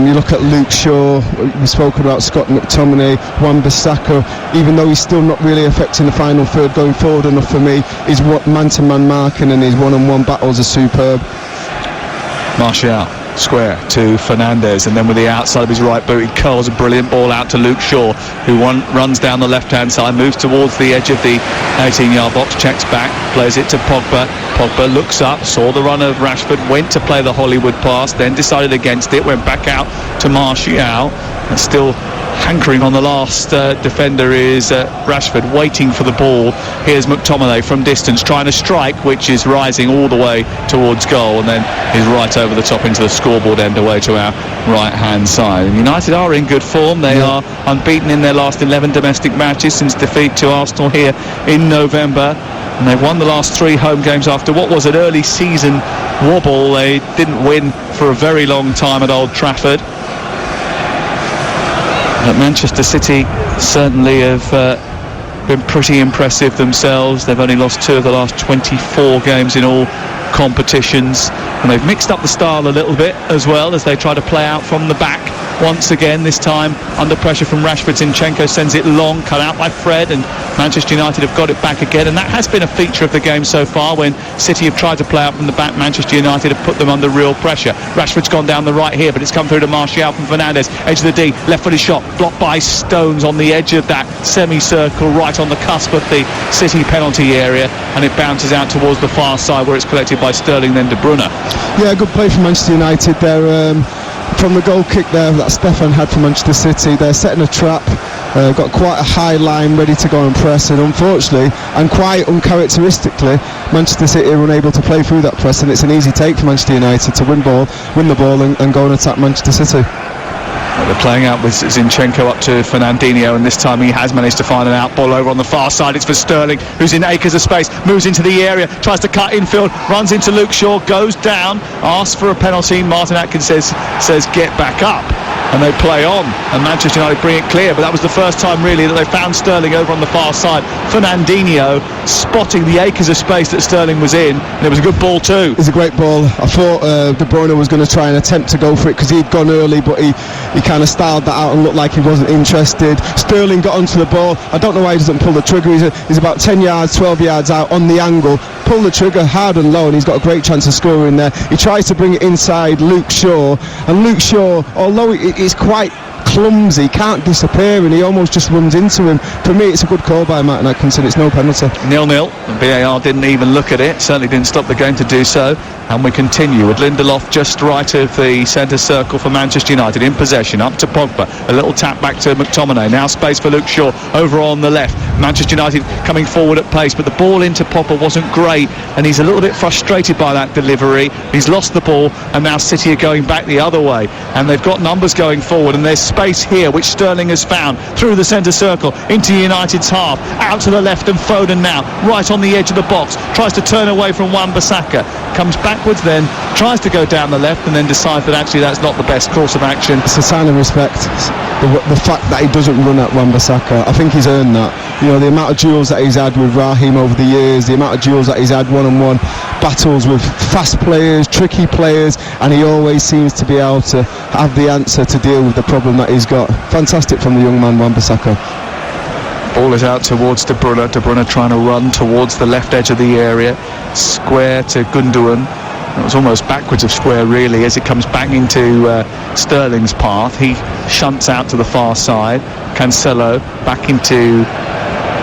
You look at Luke Shaw, we spoke about Scott McTominay, Wan-Bissaka. Even though he's still not really affecting the final third going forward enough for me, his man-to-man marking and his one-on-one battles are superb. Martial, square to Fernandes, and then with the outside of his right boot, he curls a brilliant ball out to Luke Shaw, who runs down the left-hand side, moves towards the edge of the 18-yard box, checks back, plays it to Pogba. Pogba looks up, saw the run of Rashford, went to play the Hollywood pass, then decided against it, went back out to Martial, and still hankering on the last defender is Rashford, waiting for the ball. Here's McTominay from distance, trying to strike, which is rising all the way towards goal, and then is right over the top into the scoreboard end away to our right-hand side. And United are in good form. They are unbeaten in their last 11 domestic matches since defeat to Arsenal here in November. And they've won the last 3 home games after what was an early season wobble. They didn't win for a very long time at Old Trafford. But Manchester City certainly have been pretty impressive themselves. They've only lost 2 of the last 24 games in all competitions, and they've mixed up the style a little bit as well as they try to play out from the back once again, this time under pressure from Rashford. Zinchenko sends it long, cut out by Fred, and Manchester United have got it back again, and that has been a feature of the game so far. When City have tried to play out from the back, Manchester United have put them under real pressure. Rashford's gone down the right here, but it's come through to Martial from Fernandes, edge of the D, left-footed shot, blocked by Stones on the edge of that semicircle, right on the cusp of the City penalty area, and it bounces out towards the far side where it's collected by Sterling, then De Bruyne. Yeah, good play from Manchester United there. From the goal kick there that Stefan had for Manchester City, they're setting a trap, got quite a high line ready to go and press, and unfortunately and quite uncharacteristically Manchester City are unable to play through that press, and it's an easy take for Manchester United to win the ball and go and attack Manchester City. They're playing out with Zinchenko up to Fernandinho, and this time he has managed to find an out ball over on the far side. It's for Sterling, who's in acres of space, moves into the area, tries to cut infield, runs into Luke Shaw, goes down, asks for a penalty. Martin Atkins says get back up, and they play on, and Manchester United bring it clear. But that was the first time really that they found Sterling over on the far side. Fernandinho spotting the acres of space that Sterling was in, and it was a good ball too. It's a great ball. I thought De Bruyne was going to try and attempt to go for it because he'd gone early, but he kind of styled that out and looked like he wasn't interested. Sterling got onto the ball. I don't know why he doesn't pull the trigger. He's about 10 yards, 12 yards out on the angle. Pull the trigger hard and low, and he's got a great chance of scoring there. He tries to bring it inside Luke Shaw, and Luke Shaw, although it's quite clumsy, can't disappear, and he almost just runs into him. For me, it's a good call by Martin Atkinson. It's no penalty. 0-0. VAR didn't even look at it, certainly didn't stop the game to do so, and we continue with Lindelof just right of the centre circle for Manchester United, in possession, up to Pogba, a little tap back to McTominay, now space for Luke Shaw over on the left. Manchester United coming forward at pace, but the ball into Pogba wasn't great, and he's a little bit frustrated by that delivery. He's lost the ball, and now City are going back the other way, and they've got numbers going forward, and there's space here which Sterling has found through the centre circle into United's half, out to the left, and Foden now right on the edge of the box, tries to turn away from Wan-Bissaka, comes backwards, then tries to go down the left, and then decides that actually that's not the best course of action. It's a sign of respect, the fact that he doesn't run at Wan-Bissaka. I think he's earned that. You know, the amount of duels that he's had with Raheem over the years, the amount of duels that he's had one-on-one battles with fast players, tricky players, and he always seems to be able to have the answer to deal with the problem that he's got. Fantastic from the young man Wan-Bissaka. Ball is out towards De Bruyne. De Bruyne trying to run towards the left edge of the area, square to Gundogan. It was almost backwards of square really as it comes back into Sterling's path. He shunts out to the far side. Cancelo back into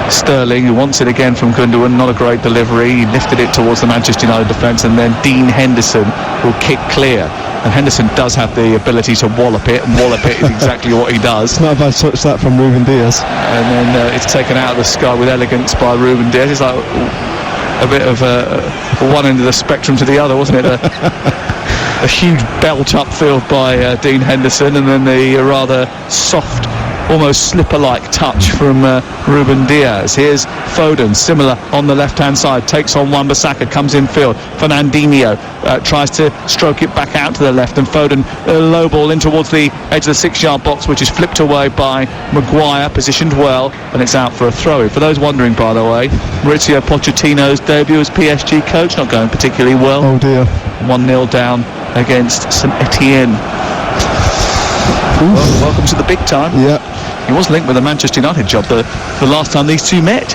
Sterling, who wants it again from Gundogan. Not a great delivery. He lifted it towards the Manchester United defence, and then Dean Henderson will kick clear. And Henderson does have the ability to wallop it, and wallop it is exactly what he does. It's not a bad touch that from Ruben Diaz. And then it's taken out of the sky with elegance by Ruben Diaz. It's like a bit of one end of the spectrum to the other, wasn't it? A huge belt upfield by Dean Henderson, and then the rather soft almost slipper-like touch from Ruben Diaz. Here's Foden, similar on the left-hand side, takes on Wan-Bissaka, comes in field. Fernandinho tries to stroke it back out to the left, and Foden low ball in towards the edge of the 6-yard box, which is flipped away by Maguire, positioned well, and it's out for a throw. For those wondering, by the way, Mauricio Pochettino's debut as PSG coach not going particularly well. Oh dear. 1-0 down against St Etienne. Well, welcome to the big time. Yeah. He was linked with the Manchester United job the last time these two met.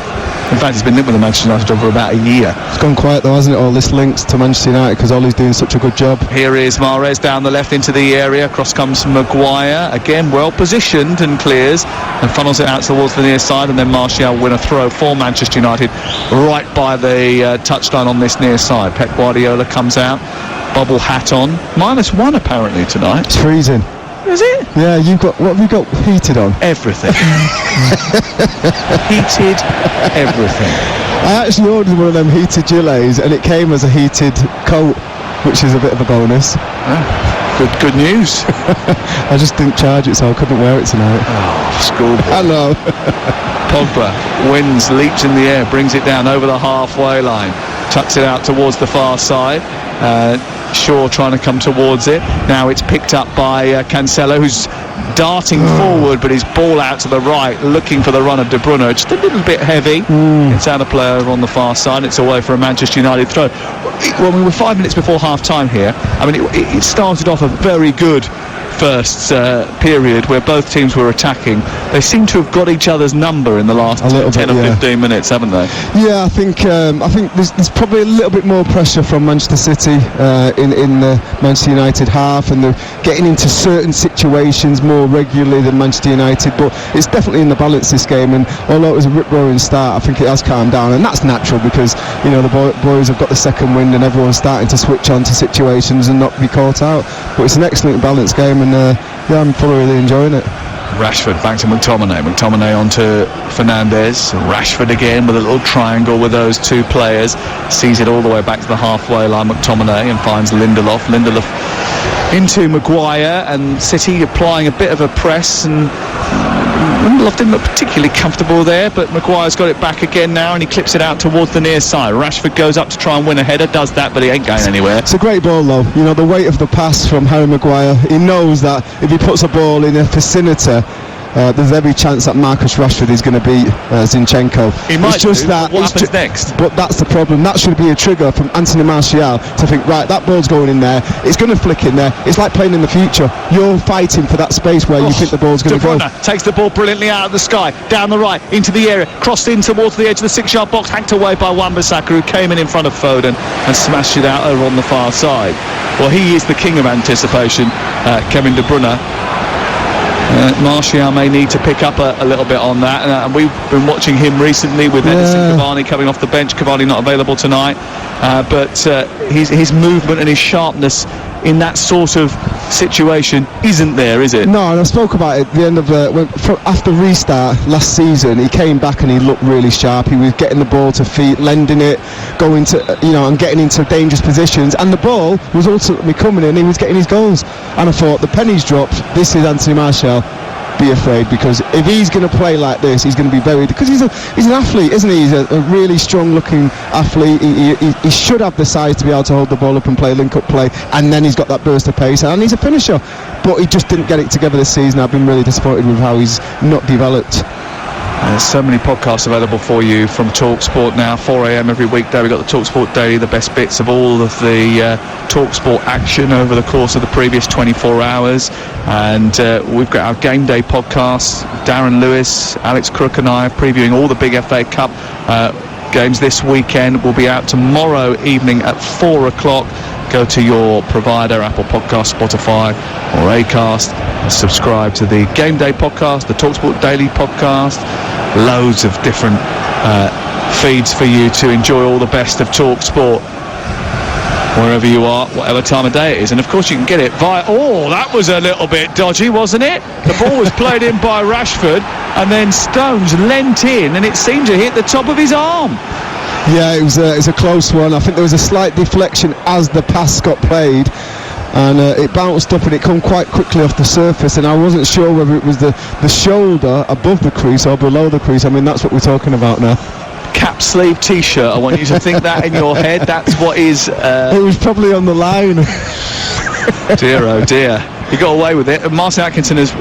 In fact, he's been linked with the Manchester United job for about a year. It's gone quiet though, hasn't it? All this links to Manchester United because Ollie's doing such a good job. Here is Mahrez down the left into the area. Cross comes Maguire. Again, well positioned and clears and funnels it out towards the near side. And then Martial win a throw for Manchester United right by the touchline on this near side. Pep Guardiola comes out. Bubble hat on. -1 apparently tonight. It's freezing. Is it? Yeah, what have you got heated on? Everything. Heated everything. I actually ordered one of them heated gilets and it came as a heated coat, which is a bit of a bonus. Good news. I just didn't charge it, so I couldn't wear it tonight. Oh, schoolboy. I know. Pogba wins, leaps in the air, brings it down over the halfway line, tucks it out towards the far side. Shaw trying to come towards it. Now it's picked up by Cancelo, who's darting forward, but his ball out to the right, looking for the run of De Bruyne. Just a little bit heavy. It's out of play over on the far side. It's away for a Manchester United throw. Well, we were 5 minutes before half-time here. I mean, it started off a very good first period where both teams were attacking. They seem to have got each other's number in the last 10 or 15 minutes, haven't they? Yeah, I think there's probably a little bit more pressure from Manchester City in the Manchester United half, and they're getting into certain situations more regularly than Manchester United, but it's definitely in the balance this game. And although it was a rip-roaring start, I think it has calmed down, and that's natural because the boys have got the second wind and everyone's starting to switch on to situations and not be caught out. But it's an excellent balanced game, and I'm really enjoying it. Rashford back to McTominay onto Fernandes. Rashford again with a little triangle with those two players, sees it all the way back to the halfway line. McTominay and finds Lindelof into Maguire, and City applying a bit of a press, and Lindelof didn't look particularly comfortable there, but Maguire's got it back again now, and he clips it out towards the near side. Rashford goes up to try and win a header, does that, but he ain't going anywhere. It's a great ball though. The weight of the pass from Harry Maguire, he knows that if he puts a ball in a vicinity, there's every chance that Marcus Rashford is going to beat Zinchenko. He might it's just do, that. what happens next? But that's the problem. That should be a trigger from Anthony Martial to think, right, that ball's going in there. It's going to flick in there. It's like playing in the future. You're fighting for that space where you think the ball's going to go. Takes the ball brilliantly out of the sky, down the right, into the area, crossed in towards the edge of the 6-yard box, hacked away by Wan-Bissaka, who came in front of Foden and smashed it out over on the far side. Well, he is the king of anticipation, Kevin De Bruyne. Martial may need to pick up a little bit on that, and we've been watching him recently with Edinson Cavani coming off the bench. Cavani not available tonight, but his movement and his sharpness in that sort of situation isn't there, is it? No, and I spoke about it at the end of after restart last season. He came back and he looked really sharp. He was getting the ball to feet, lending it, going to and getting into dangerous positions, and the ball was ultimately coming in. He was getting his goals, and I thought the pennies dropped. This is Anthony Martial. Be afraid, because if he's going to play like this, he's going to be very, because he's an athlete, isn't he? He's a really strong looking athlete. He should have the size to be able to hold the ball up and play link up play, and then he's got that burst of pace, and he's a finisher, but he just didn't get it together this season. I've been really disappointed with how he's not developed. There's so many podcasts available for you from TalkSport now, 4 a.m. every weekday. We've got the TalkSport Daily, the best bits of all of the TalkSport action over the course of the previous 24 hours. And we've got our Game Day podcast. Darren Lewis, Alex Crook and I are previewing all the big FA Cup games this weekend. Will be out tomorrow evening at 4 o'clock. Go to your provider, Apple Podcast, Spotify or Acast, and subscribe to the Game Day podcast, the TalkSport Daily podcast. Loads of different feeds for you to enjoy all the best of TalkSport wherever you are, whatever time of day it is. And of course you can get it via... Oh, that was a little bit dodgy, wasn't it? The ball was played in by Rashford, and then Stones leant in, and it seemed to hit the top of his arm. Yeah, it was a close one. I think there was a slight deflection as the pass got played. and it bounced up and it come quite quickly off the surface, and I wasn't sure whether it was the shoulder above the crease or below the crease. I mean, that's what we're talking about now. Cap sleeve T-shirt. I want you to think that in your head. That's what is. It was probably on the line. Dear, oh dear. He got away with it. And Martin Atkinson has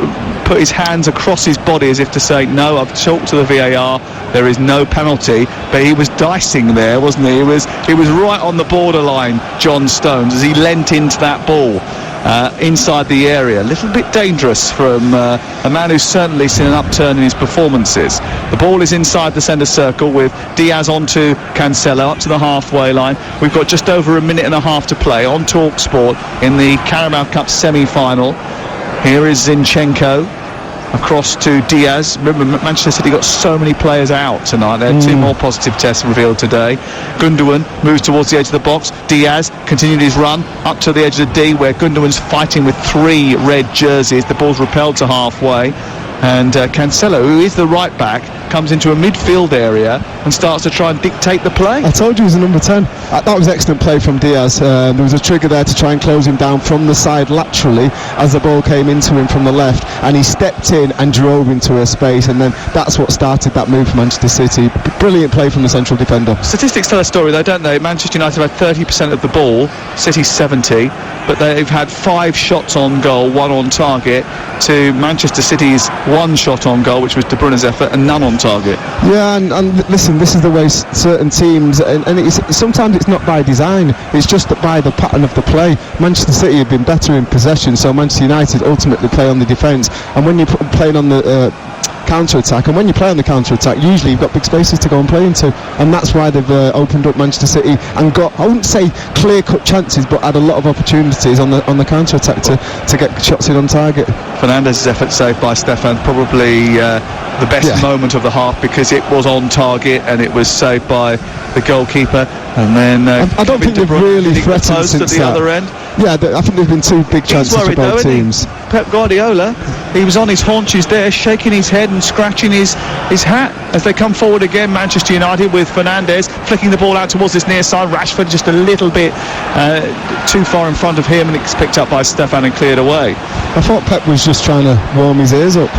put his hands across his body as if to say, no, I've talked to the VAR, there is no penalty. But he was dicing there, wasn't he? He was right on the borderline, John Stones, as he leant into that ball inside the area. A little bit dangerous from a man who's certainly seen an upturn in his performances. The ball is inside the centre circle with Diaz onto Cancelo up to the halfway line. We've got just over a minute and a half to play on TalkSport in the Carabao Cup semi-final. Here is Zinchenko across to Diaz. Remember, Manchester City got so many players out tonight. There are two more positive tests revealed today. Gundogan moves towards the edge of the box. Diaz continued his run up to the edge of the D, where Gundogan's fighting with 3 red jerseys. The ball's repelled to halfway, and Cancelo, who is the right back, comes into a midfield area and starts to try and dictate the play. I told you he was a number 10. That was excellent play from Diaz. There was a trigger there to try and close him down from the side laterally as the ball came into him from the left, and he stepped in and drove into a space, and then that's what started that move for Manchester City. Brilliant play from the central defender. Statistics tell a story though, don't they? Manchester United have had 30% of the ball, City 70, but they've had 5 shots on goal, 1 on target, to Manchester City's 1 shot on goal, which was De Bruyne's effort, and none on target. Yeah, and listen, this is the way certain teams, and sometimes it's not by design, it's just that by the pattern of the play. Manchester City have been better in possession, so Manchester United ultimately play on the defence, and when you're playing on the counter-attack, and when you play on the counter-attack, usually you've got big spaces to go and play into, and that's why they've opened up Manchester City and got, I wouldn't say clear-cut chances, but had a lot of opportunities on the counter-attack to get shots in on target. Fernandez's effort saved by Stefan, probably the best moment of the half, because it was on target and it was saved by the goalkeeper. And then I don't think they've really threatened since at the other end. Yeah, I think there's been 2 big chances for both teams. Pep Guardiola, he was on his haunches there, shaking his head and scratching his hat as they come forward again. Manchester United with Fernandes flicking the ball out towards this near side. Rashford just a little bit too far in front of him, and it's picked up by Stefan and cleared away. I thought Pep was just trying to warm his ears up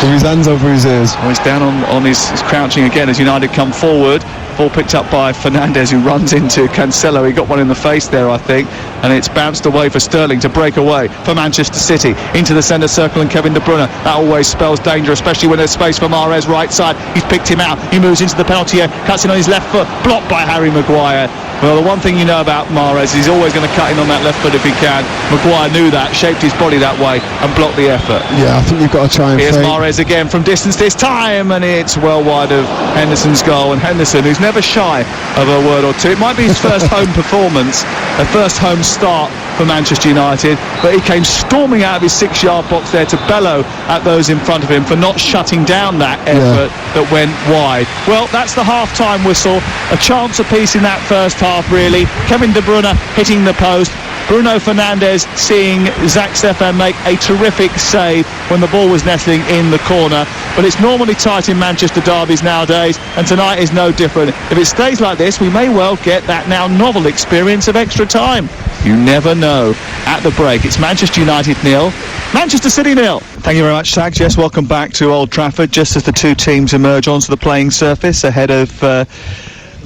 with his hands over his ears. Oh, he's down on his crouching again as United come forward. Ball picked up by Fernandes, who runs into Cancelo. He got one in the face there, I think, and it's bounced away for Sterling to break away for Manchester City into the centre circle, and Kevin De Bruyne. That always spells danger, especially when there's space for Mahrez right side. He's picked him out. He moves into the penalty area, cuts in on his left foot, blocked by Harry Maguire. Well, the one thing you know about Mahrez is he's always going to cut in on that left foot if he can. Maguire knew that, shaped his body that way and blocked the effort. Yeah, I think you've got to try and Here's Mahrez again from distance this time, and it's well wide of Henderson's goal. And Henderson, who's never shy of a word or two. It might be his first home performance, a first home start for Manchester United, but he came storming out of his 6-yard box there to bellow at those in front of him for not shutting down that effort that went wide. Well, that's the half-time whistle. A chance apiece in that first half, really. Kevin De Bruyne hitting the post. Bruno Fernandes seeing Zach Stefan make a terrific save when the ball was nestling in the corner. But it's normally tight in Manchester derbies nowadays, and tonight is no different. If it stays like this, we may well get that now novel experience of extra time. You never know. At the break, it's Manchester United 0, Manchester City 0. Thank you very much, Sags. Yes, welcome back to Old Trafford, just as the 2 teams emerge onto the playing surface ahead of the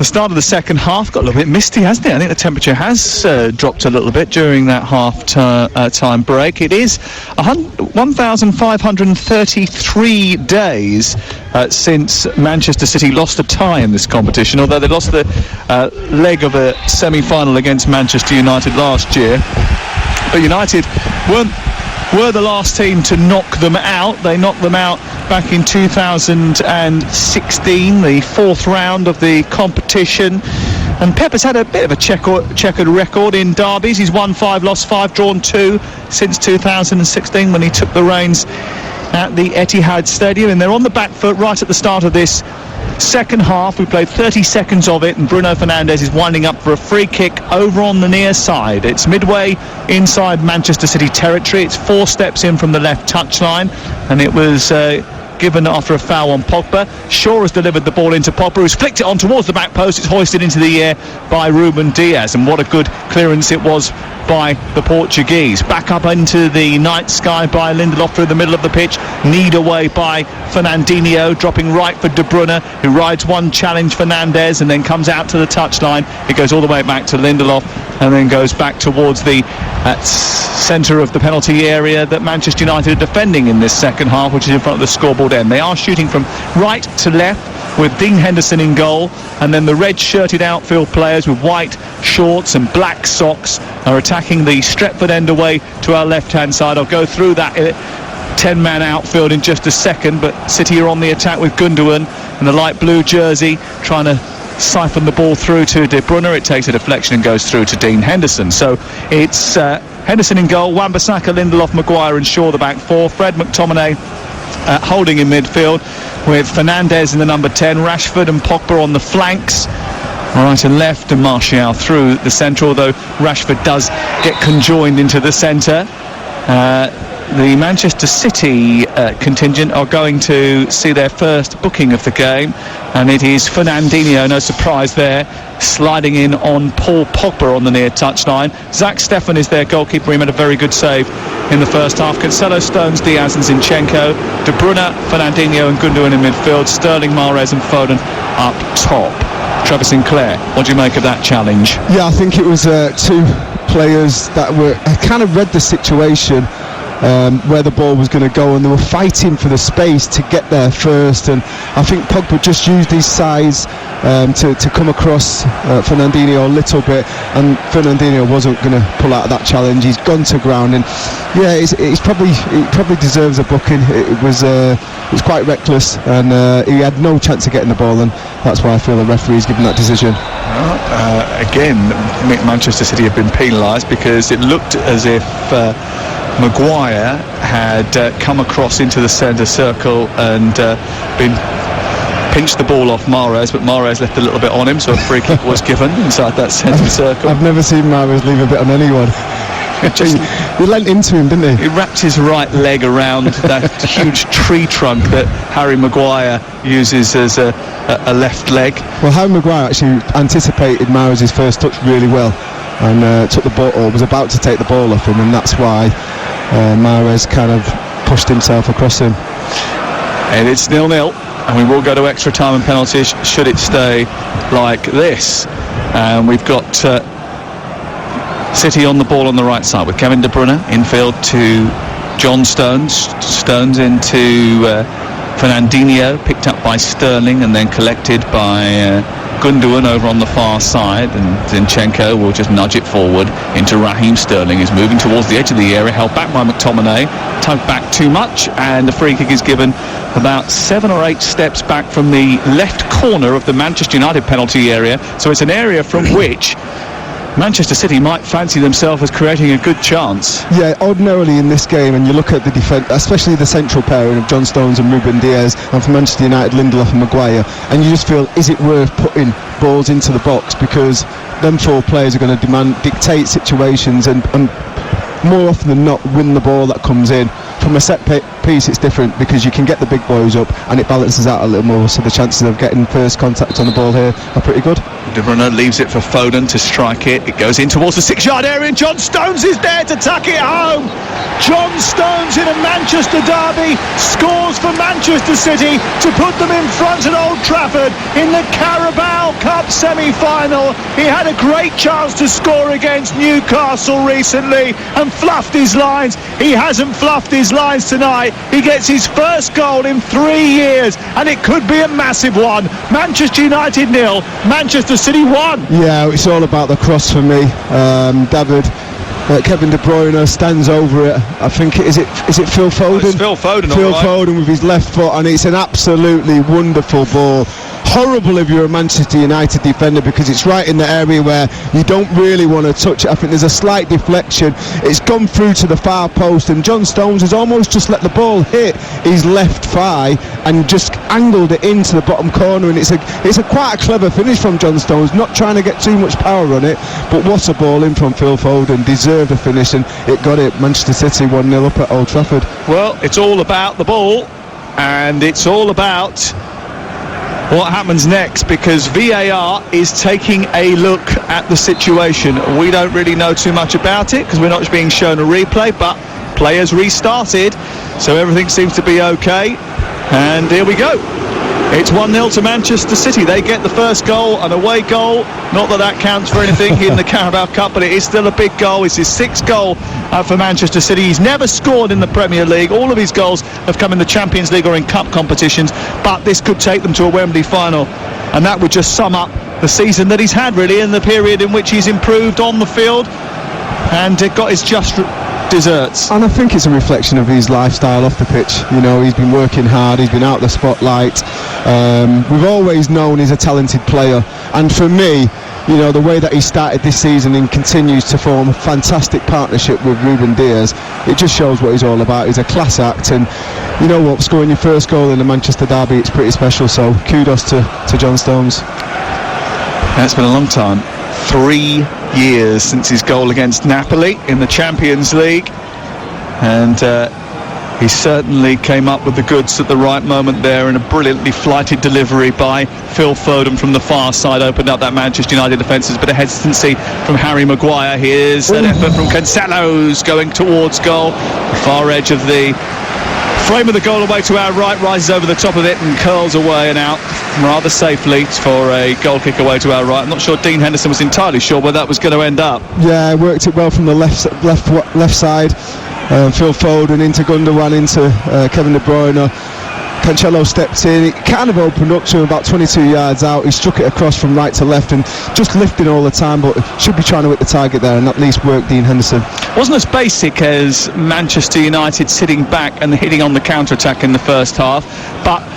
start of the second half. Got a little bit misty, hasn't it? I think the temperature has dropped a little bit during that half-time break. It is 1,533 days since Manchester City lost a tie in this competition, although they lost the leg of a semi-final against Manchester United last year. But United were the last team to knock them out. They knocked them out back in 2016, the 4th round of the competition. And Pep has had a bit of a checkered record in derbies. He's won 5, lost 5, drawn 2 since 2016 when he took the reins at the Etihad Stadium. And they're on the back foot right at the start of this second half. We played 30 seconds of it, and Bruno Fernandes is winding up for a free kick over on the near side. It's midway inside Manchester City territory. It's 4 steps in from the left touchline, and it was given after a foul on Pogba. Shaw has delivered the ball into Pogba, who's flicked it on towards the back post. It's hoisted into the air by Ruben Diaz, and what a good clearance it was by the Portuguese. Back up into the night sky by Lindelof through the middle of the pitch. Kneed away by Fernandinho, dropping right for De Bruyne, who rides one challenge Fernandes and then comes out to the touchline. It goes all the way back to Lindelof and then goes back towards the centre of the penalty area that Manchester United are defending in this second half, which is in front of the scoreboard end. They are shooting from right to left with Dean Henderson in goal, and then the red-shirted outfield players with white shorts and black socks are attacking the Stretford end away to our left-hand side. I'll go through that 10-man outfield in just a second, but City are on the attack with Gundogan in the light blue jersey, trying to siphon the ball through to De Bruyne. It takes a deflection and goes through to Dean Henderson. So it's Henderson in goal, Wan-Bissaka, Lindelof, Maguire and Shaw the back four, Fred, McTominay holding in midfield with Fernandes in the number 10, Rashford and Pogba on the flanks, right and left, and Martial through the centre, although Rashford does get conjoined into the centre. The Manchester City contingent are going to see their first booking of the game, and it is Fernandinho, no surprise there, sliding in on Paul Pogba on the near touchline. Zach Steffen is their goalkeeper. He made a very good save in the first half. Cancelo, Stones, Diaz and Zinchenko, De Bruyne, Fernandinho and Gundogan in midfield, Sterling, Mahrez and Foden up top. Trevor Sinclair, what do you make of that challenge? Yeah, I think it was two players that were kind of read the situation, where the ball was going to go, and they were fighting for the space to get there first, and I think Pogba just used his size to come across Fernandinho a little bit, and Fernandinho wasn't going to pull out of that challenge. He's gone to ground, and yeah, he probably deserves a booking. It was quite reckless, and he had no chance of getting the ball, and that's why I feel the referee's given that decision. Again, Manchester City have been penalised because it looked as if Maguire had come across into the centre circle and pinched the ball off Mahrez, but Mahrez left a little bit on him, so a free kick was given inside that centre circle. I've never seen Mahrez leave a bit on anyone. He lent into him, didn't he? He wrapped his right leg around that huge tree trunk that Harry Maguire uses as a left leg. Well, Harry Maguire actually anticipated Mahrez's first touch really well, and took the ball, or was about to take the ball off him, and that's why Mahrez kind of pushed himself across him. And it's 0-0, and we will go to extra time and penalties should it stay like this. And we've got City on the ball on the right side with Kevin De Bruyne infield to John Stones. Stones into Fernandinho, picked up by Sterling and then collected by Gundogan over on the far side, and Zinchenko will just nudge it forward into Raheem Sterling. He's moving towards the edge of the area, held back by McTominay, tugged back too much, and the free kick is given about 7 or 8 steps back from the left corner of the Manchester United penalty area. So it's an area from which Manchester City might fancy themselves as creating a good chance. Yeah, ordinarily in this game, and you look at the defence, especially the central pairing of John Stones and Ruben Diaz, and for Manchester United, Lindelof and Maguire, and you just feel, is it worth putting balls into the box? Because them four players are going to dictate situations and more often than not win the ball that comes in. From a set piece, it's different because you can get the big boys up and it balances out a little more, so the chances of getting first contact on the ball here are pretty good. De Bruyne leaves it for Foden to strike it. It goes in towards the 6-yard area, and John Stones is there to tuck it home. John Stones in a Manchester derby scores for Manchester City to put them in front at Old Trafford in the Carabao Cup semi-final. He had a great chance to score against Newcastle recently and fluffed his lines. He hasn't fluffed his lines tonight. He gets his first goal in 3 years, and it could be a massive one. Manchester United 0, Manchester City 1. Yeah, it's all about the cross for me. Kevin De Bruyne stands over it. I think is it Phil Foden? It's Phil Foden. Phil right. Foden with his left foot, and it's an absolutely wonderful ball. Horrible if you're a Manchester United defender, because it's right in the area where you don't really want to touch it. I think there's a slight deflection. It's gone through to the far post, and John Stones has almost just let the ball hit his left thigh and just angled it into the bottom corner. And it's a quite a clever finish from John Stones, not trying to get too much power on it, but what a ball in from Phil Foden. Deserved a finish, and it got it. Manchester City 1-0 up at Old Trafford. Well, it's all about the ball, and it's all about what happens next, because VAR is taking a look at the situation. We don't really know too much about it because we're not being shown a replay, but players restarted, so everything seems to be okay. And here we go. It's 1-0 to Manchester City. They get the first goal, an away goal. Not that that counts for anything in the Carabao Cup, but it is still a big goal. It's his 6th goal for Manchester City. He's never scored in the Premier League. All of his goals have come in the Champions League or in cup competitions, but this could take them to a Wembley final. And that would just sum up the season that he's had, really, in the period in which he's improved on the field and got his just desserts. And I think it's a reflection of his lifestyle off the pitch. You know, he's been working hard, he's been out the spotlight. We've always known he's a talented player, and for me, you know, the way that he started this season and continues to form a fantastic partnership with Ruben Dias, it just shows what he's all about. He's a class act, and you know what, scoring your first goal in the Manchester derby, it's pretty special, so kudos to John Stones. It's been a long time. 3 years since his goal against Napoli in the Champions League, and he certainly came up with the goods at the right moment there, and a brilliantly flighted delivery by Phil Foden from the far side opened up that Manchester United defence. There's a bit of hesitancy from Harry Maguire. Here's an effort from Cancelo's going towards goal, the far edge of the frame of the goal away to our right, rises over the top of it and curls away and out rather safely for a goal kick away to our right. I'm not sure Dean Henderson was entirely sure where that was going to end up. Yeah, worked it well from the left side. Phil Foden into Gundogan, into Kevin De Bruyne. Cancelo stepped in, it kind of opened up to him about 22 yards out. He struck it across from right to left and just lifting all the time, but should be trying to hit the target there and at least work Dean Henderson. Wasn't as basic as Manchester United sitting back and hitting on the counter-attack in the first half, but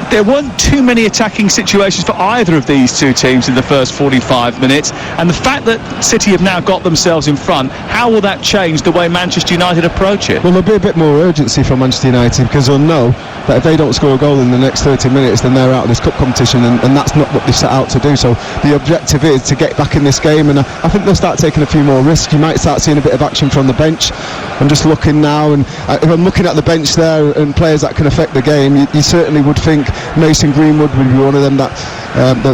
there weren't too many attacking situations for either of these two teams in the first 45 minutes, and the fact that City have now got themselves in front, how will that change the way Manchester United approach it? Well, there'll be a bit more urgency from Manchester United, because they'll know that if they don't score a goal in the next 30 minutes, then they're out of this cup competition, and that's not what they set out to do. So the objective is to get back in this game, and I think they'll start taking a few more risks. You might start seeing a bit of action from the bench. I'm just looking now, and if I'm looking at the bench there and players that can affect the game, you certainly would think Mason Greenwood would be one of them that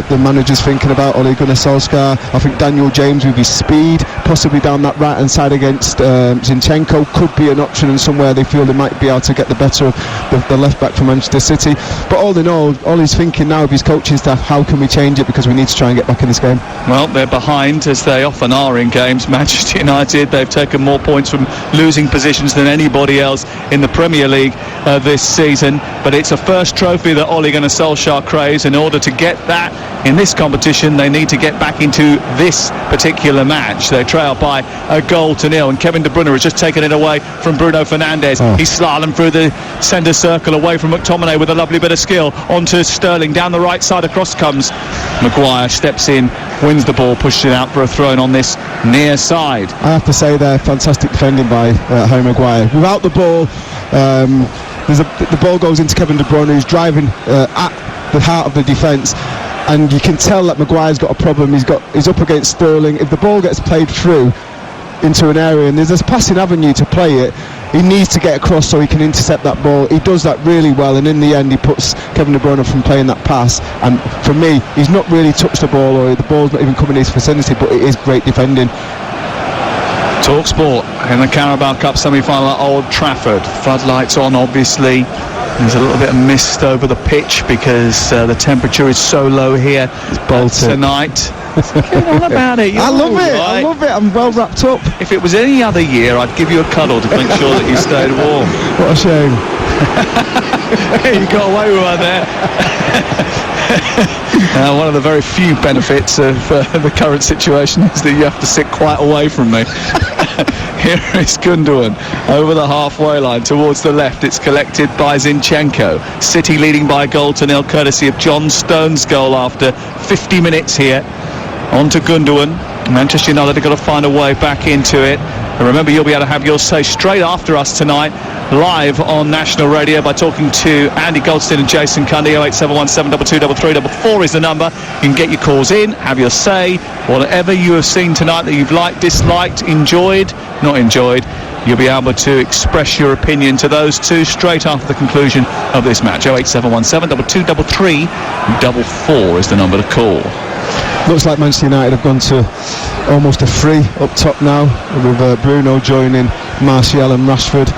the manager's thinking about, Ole Gunnar Solskjaer. I think Daniel James with his speed, possibly down that right hand side against Zinchenko, could be an option, and somewhere they feel they might be able to get the better of the left back from Manchester City. But all in all he's thinking now of his coaching staff, how can we change it, because we need to try and get back in this game. Well, they're behind, as they often are in games. Manchester United, they've taken more points from losing positions than anybody else in the Premier League this season, but it's a first trophy that Ole Gunnar Solskjaer craves. In order to get that in this competition, they need to get back into this particular match. They trail by a 1-0, and Kevin De Bruyne has just taken it away from Bruno Fernandes. He's slalom through the centre circle away from McTominay with a lovely bit of skill onto Sterling. Down the right side, across comes Maguire, steps in, wins the ball, pushes it out for a throw-in on this near side. I have to say there, fantastic defending by Harry Maguire. Without the ball, the ball goes into Kevin De Bruyne, who's driving at the heart of the defence, and you can tell that Maguire's got a problem. He's up against Sterling. If the ball gets played through into an area and there's a passing avenue to play it, he needs to get across so he can intercept that ball. He does that really well, and in the end he puts Kevin De Bruyne from playing that pass. And for me, he's not really touched the ball, or the ball's not even coming in his vicinity, but it is great defending. TalkSport in the Carabao Cup semi-final at Old Trafford. Floodlights on, obviously. There's a little bit of mist over the pitch because the temperature is so low here tonight. Get on about it. I love it. I'm well wrapped up. If it was any other year, I'd give you a cuddle to make sure that you stayed warm. What a shame. You got away with one there. One of the very few benefits of the current situation is that you have to sit quite away from me. Here is Gundogan over the halfway line towards the left. It's collected by Zinchenko. City leading by 1-0 courtesy of John Stones' goal after 50 minutes here. On to Gundogan. Manchester United have got to find a way back into it. And remember, you'll be able to have your say straight after us tonight, live on national radio, by talking to Andy Goldstein and Jason Cundy. 08717223344 is the number. You can get your calls in, have your say, whatever you have seen tonight that you've liked, disliked, enjoyed, not enjoyed. you'll be able to express your opinion to those two straight after the conclusion of this match. 08717 2233 44 is the number to call. Looks like Manchester United have gone to almost a free up top now, with Bruno joining Martial and Rashford,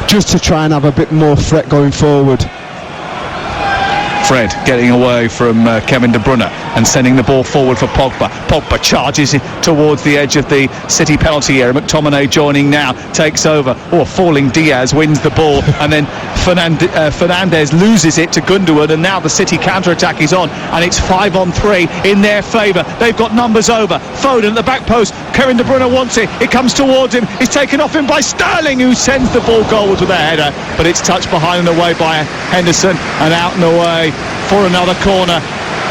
just to try and have a bit more threat going forward. Fred getting away from Kevin De Bruyne and sending the ball forward for Pogba. Pogba charges towards the edge of the City penalty area. McTominay joining now, takes over. Falling Diaz wins the ball, and then Fernandes loses it to Gundogan, and now the City counter-attack is on, and it's 5-on-3 in their favour. They've got numbers over. Foden at the back post. Kevin De Bruyne wants it. It comes towards him. It's taken off him by Sterling, who sends the ball goalwards with a header, but it's touched behind and away by Henderson, and out and away for another corner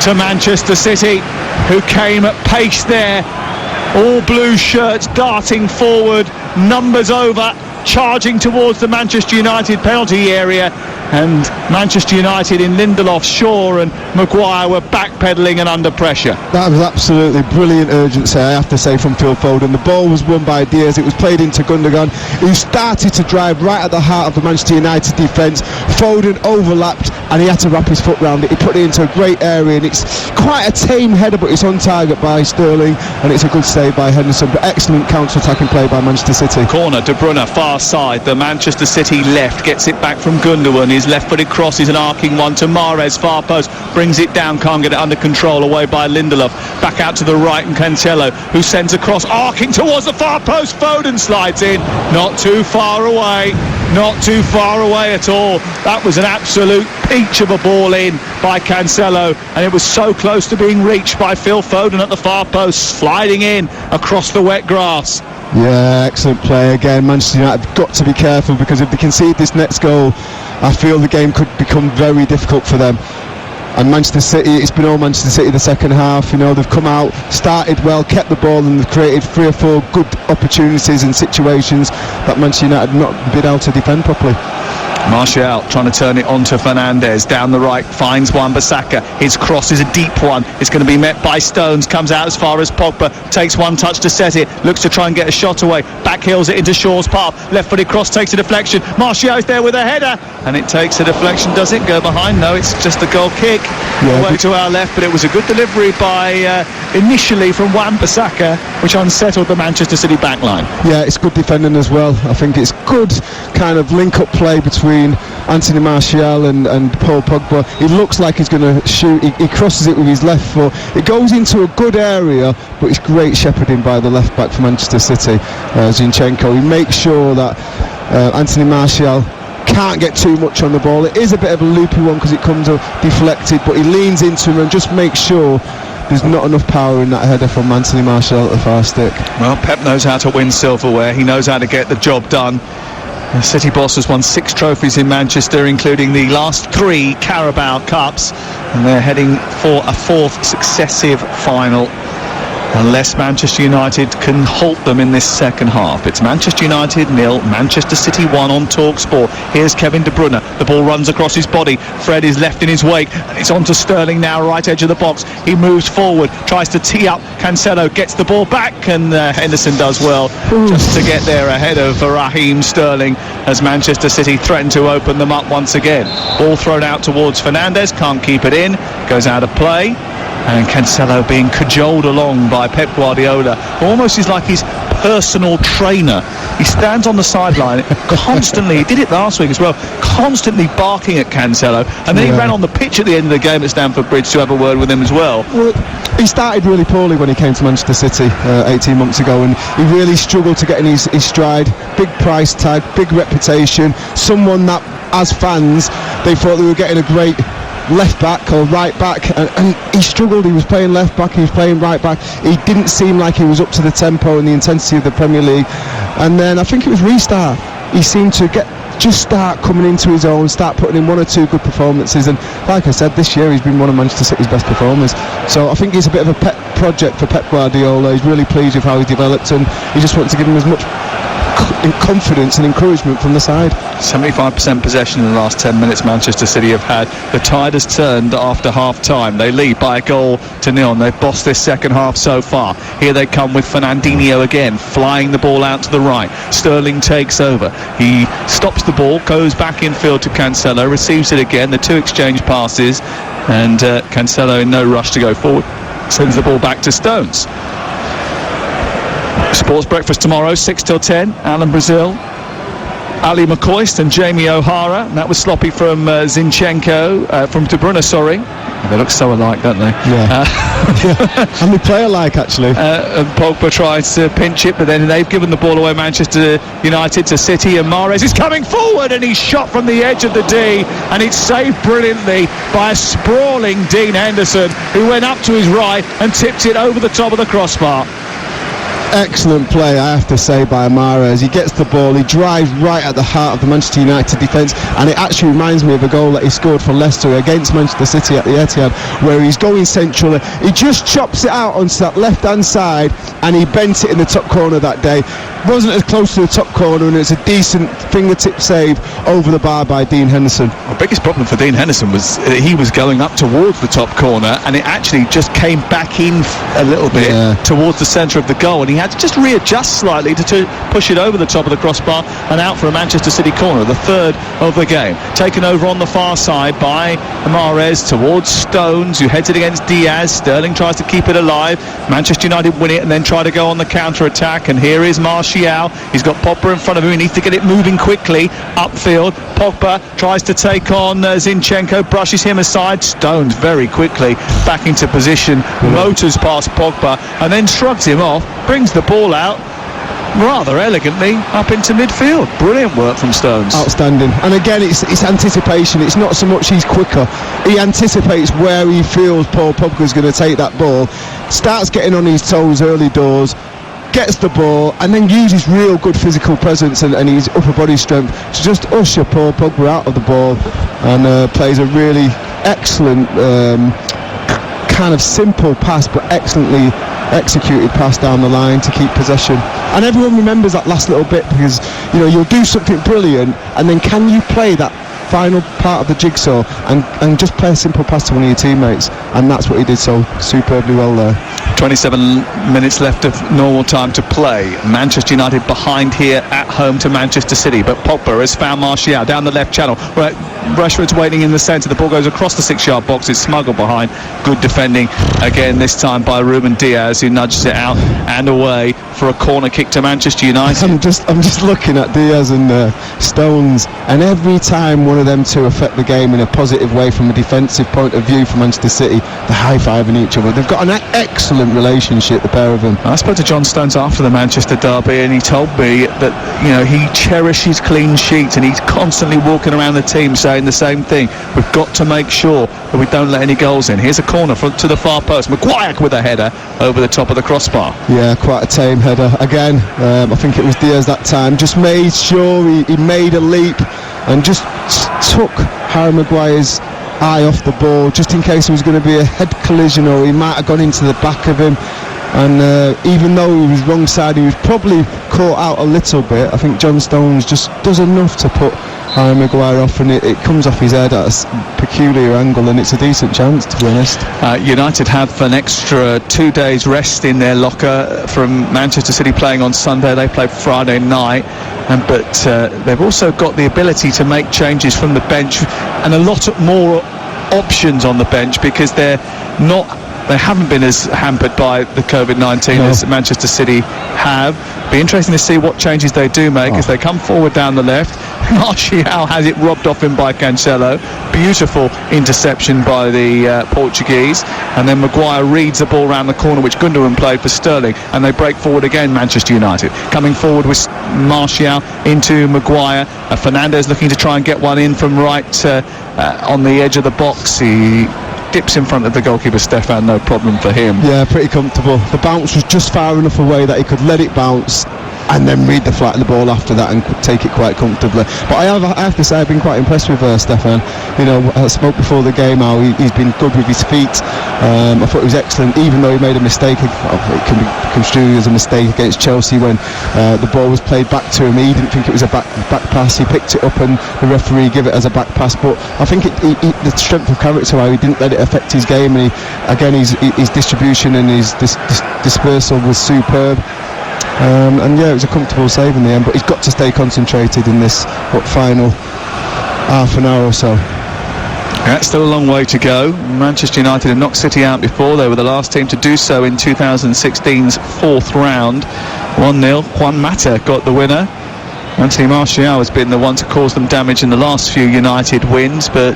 to Manchester City, who came at pace there. All blue shirts darting forward, numbers over, charging towards the Manchester United penalty area, and Manchester United in Lindelof, Shaw and Maguire were backpedalling and under pressure. That was absolutely brilliant urgency, I have to say, from Phil Foden. The ball was won by Diaz, it was played into Gundogan, who started to drive right at the heart of the Manchester United defence. Foden overlapped and he had to wrap his foot round it. He put it into a great area, and it's quite a tame header, but it's on target by Sterling, and it's a good save by Henderson. But excellent counter-attacking play by Manchester City. Corner, De Bruyne far side, the Manchester City left, gets it back from Gundogan. His left-footed cross is an arcing one to Mahrez, far post, brings it down, can't get it under control, away by Lindelof. Back out to the right, and Cancelo, who sends a cross arcing towards the far post. Foden slides in, not too far away at all. That was an absolute peach of a ball in by Cancelo, and it was so close to being reached by Phil Foden at the far post, sliding in across the wet grass. Yeah, excellent play again. Manchester United have got to be careful, because if they concede this next goal, I feel the game could become very difficult for them. And Manchester City, it's been all Manchester City the second half. You know, they've come out, started well, kept the ball, and they've created 3 or 4 good opportunities and situations that Manchester United have not been able to defend properly. Martial trying to turn it on to Fernandes, down the right, finds Wan-Bissaka. His cross is a deep one. It's going to be met by Stones, comes out as far as Pogba, takes one touch to set it, looks to try and get a shot away, backheels it into Shaw's path, left-footed cross takes a deflection. Martial is there with a header, and it takes a deflection. Does it go behind? No, it's just a goal kick away to our left, but it was a good delivery by initially from Wan-Bissaka, which unsettled the Manchester City backline. Yeah, it's good defending as well. I think it's good kind of link-up play between Anthony Martial and Paul Pogba. He looks like he's going to shoot. He crosses it with his left foot. It goes into a good area, but it's great shepherding by the left back for Manchester City, Zinchenko. He makes sure that Anthony Martial can't get too much on the ball. It is a bit of a loopy one because it comes deflected, but he leans into him and just makes sure there's not enough power in that header from Anthony Martial at the far stick. Well, Pep knows how to win silverware. He knows how to get the job done. The City boss has won 6 trophies in Manchester, including the last 3 Carabao Cups, and they're heading for a 4th successive final, unless Manchester United can halt them in this second half. It's Manchester United 0, Manchester City 1 on TalkSport. Here's Kevin De Bruyne. The ball runs across his body. Fred is left in his wake, and it's on to Sterling now, right edge of the box. He moves forward, tries to tee up. Cancelo gets the ball back, and Henderson does well just to get there ahead of Raheem Sterling, as Manchester City threaten to open them up once again. Ball thrown out towards Fernandes, can't keep it in, goes out of play. And Cancelo being cajoled along by Pep Guardiola. Almost is like his personal trainer. He stands on the sideline constantly, he did it last week as well, constantly barking at Cancelo, and then he ran on the pitch at the end of the game at Stamford Bridge to have a word with him as well. Well, he started really poorly when he came to Manchester City 18 months ago, and he really struggled to get in his stride. Big price tag, big reputation, someone that as fans they thought they were getting a great left back or right back, and he struggled. He was playing left back, he was playing right back. He didn't seem like he was up to the tempo and the intensity of the Premier League. And then I think it was restart, he seemed to just start coming into his own, start putting in 1 or 2 good performances, and like I said, this year he's been one of Manchester City's best performers. So I think it's a bit of a pet project for Pep Guardiola. He's really pleased with how he developed, and he just wants to give him as much confidence and encouragement from the side. 75% possession in the last 10 minutes Manchester City have had. The tide has turned after half-time. They lead by a goal to nil, and they've bossed this second half so far. Here they come with Fernandinho again, flying the ball out to the right. Sterling takes over. He stops the ball, goes back infield to Cancelo, receives it again. The two exchange passes, and Cancelo in no rush to go forward. Sends the ball back to Stones. Sports Breakfast tomorrow, 6 till 10. Alan Brazil, Ali McCoist and Jamie O'Hara. And that was sloppy from Zinchenko, from De Bruyne, sorry. They look so alike, don't they? Yeah. And they play alike, actually. And Pogba tries to pinch it, but then they've given the ball away, Manchester United, to City, and Mahrez is coming forward, and he's shot from the edge of the D, and it's saved brilliantly by a sprawling Dean Henderson, who went up to his right and tipped it over the top of the crossbar. Excellent play, I have to say, by Mahrez. He gets the ball, he drives right at the heart of the Manchester United defence, and it actually reminds me of a goal that he scored for Leicester against Manchester City at the Etihad, where he's going central. He just chops it out onto that left-hand side, and he bent it in the top corner that day. Wasn't as close to the top corner, and it's a decent fingertip save over the bar by Dean Henderson. The biggest problem for Dean Henderson was he was going up towards the top corner, and it actually just came back in a little bit towards the centre of the goal, and he had to just readjust slightly to push it over the top of the crossbar and out for a Manchester City corner, the third of the game. Taken over on the far side by Mahrez towards Stones, who heads it against Diaz. Sterling tries to keep it alive. Manchester United win it and then try to go on the counter-attack, and here is Martial. He's got Pogba in front of him. He needs to get it moving quickly upfield. Pogba tries to take on Zinchenko, brushes him aside. Stones very quickly back into position, motors past Pogba, and then shrugs him off, brings the ball out rather elegantly up into midfield. Brilliant work from Stones. Outstanding. And again, it's anticipation. It's not so much he's quicker. He anticipates where he feels Paul Pogba's going to take that ball, starts getting on his toes early doors, gets the ball, and then uses real good physical presence and his upper body strength to just usher Paul Pogba out of the ball, and plays a really excellent kind of simple pass, but excellently executed pass down the line to keep possession. And everyone remembers that last little bit, because you'll do something brilliant, and then can you play that final part of the jigsaw and just play a simple pass to one of your teammates, and that's what he did so superbly well there. 27 minutes left of normal time to play. Manchester United behind here at home to Manchester City, but Pogba has found Martial down the left channel. Right, Rashford's waiting in the centre. The ball goes across the 6-yard box. It's smuggled behind. Good defending again, this time by Ruben Diaz, who nudges it out and away for a corner kick to Manchester United. I'm just looking at Diaz and Stones, and every time one of them two affect the game in a positive way from a defensive point of view for Manchester City, they're high-fiving each other. They've got an excellent relationship, the pair of them. I spoke to John Stones after the Manchester derby, and he told me that he cherishes clean sheets, and he's constantly walking around the team saying the same thing. We've got to make sure that we don't let any goals in. Here's a corner to the far post. Maguire with a header over the top of the crossbar. Yeah, quite a tame header again. I think it was Diaz that time. Just made sure he made a leap and just took Harry Maguire's eye off the ball, just in case there was going to be a head collision, or he might have gone into the back of him. And even though he was wrong side, he was probably caught out a little bit. I think John Stones just does enough to put Harry Maguire off, and it comes off his head at a peculiar angle, and it's a decent chance, to be honest. United have an extra 2 days rest in their locker from Manchester City playing on Sunday. They play Friday night, but they've also got the ability to make changes from the bench, and a lot more options on the bench, because they haven't been as hampered by the COVID-19 as Manchester City have. Be interesting to see what changes they do make as they come forward down the left. Martial has it robbed off him by Cancelo. Beautiful interception by the Portuguese, and then Maguire reads the ball around the corner, which Gundogan played for Sterling, and they break forward again. Manchester United coming forward with Martial into Maguire. Fernandes looking to try and get one in from right on the edge of the box. He dips in front of the goalkeeper Stefan, no problem for him. Yeah, pretty comfortable. The bounce was just far enough away that he could let it bounce, and then read the flight of the ball after that and take it quite comfortably. But I have to say I've been quite impressed with Stefan. You know, I spoke before the game how he's been good with his feet. I thought he was excellent, even though he made a mistake. It can be construed as a mistake against Chelsea when the ball was played back to him. He didn't think it was a back pass. He picked it up and the referee gave it as a back pass. But I think the strength of character, how he didn't let it affect his game, and his distribution and his dispersal was superb. And yeah, it was a comfortable save in the end, but he's got to stay concentrated in this final half an hour or so. That's still a long way to go. Manchester United have knocked City out before. They were the last team to do so in 2016's fourth round. 1-0. Juan Mata got the winner. Anthony Martial has been the one to cause them damage in the last few United wins, but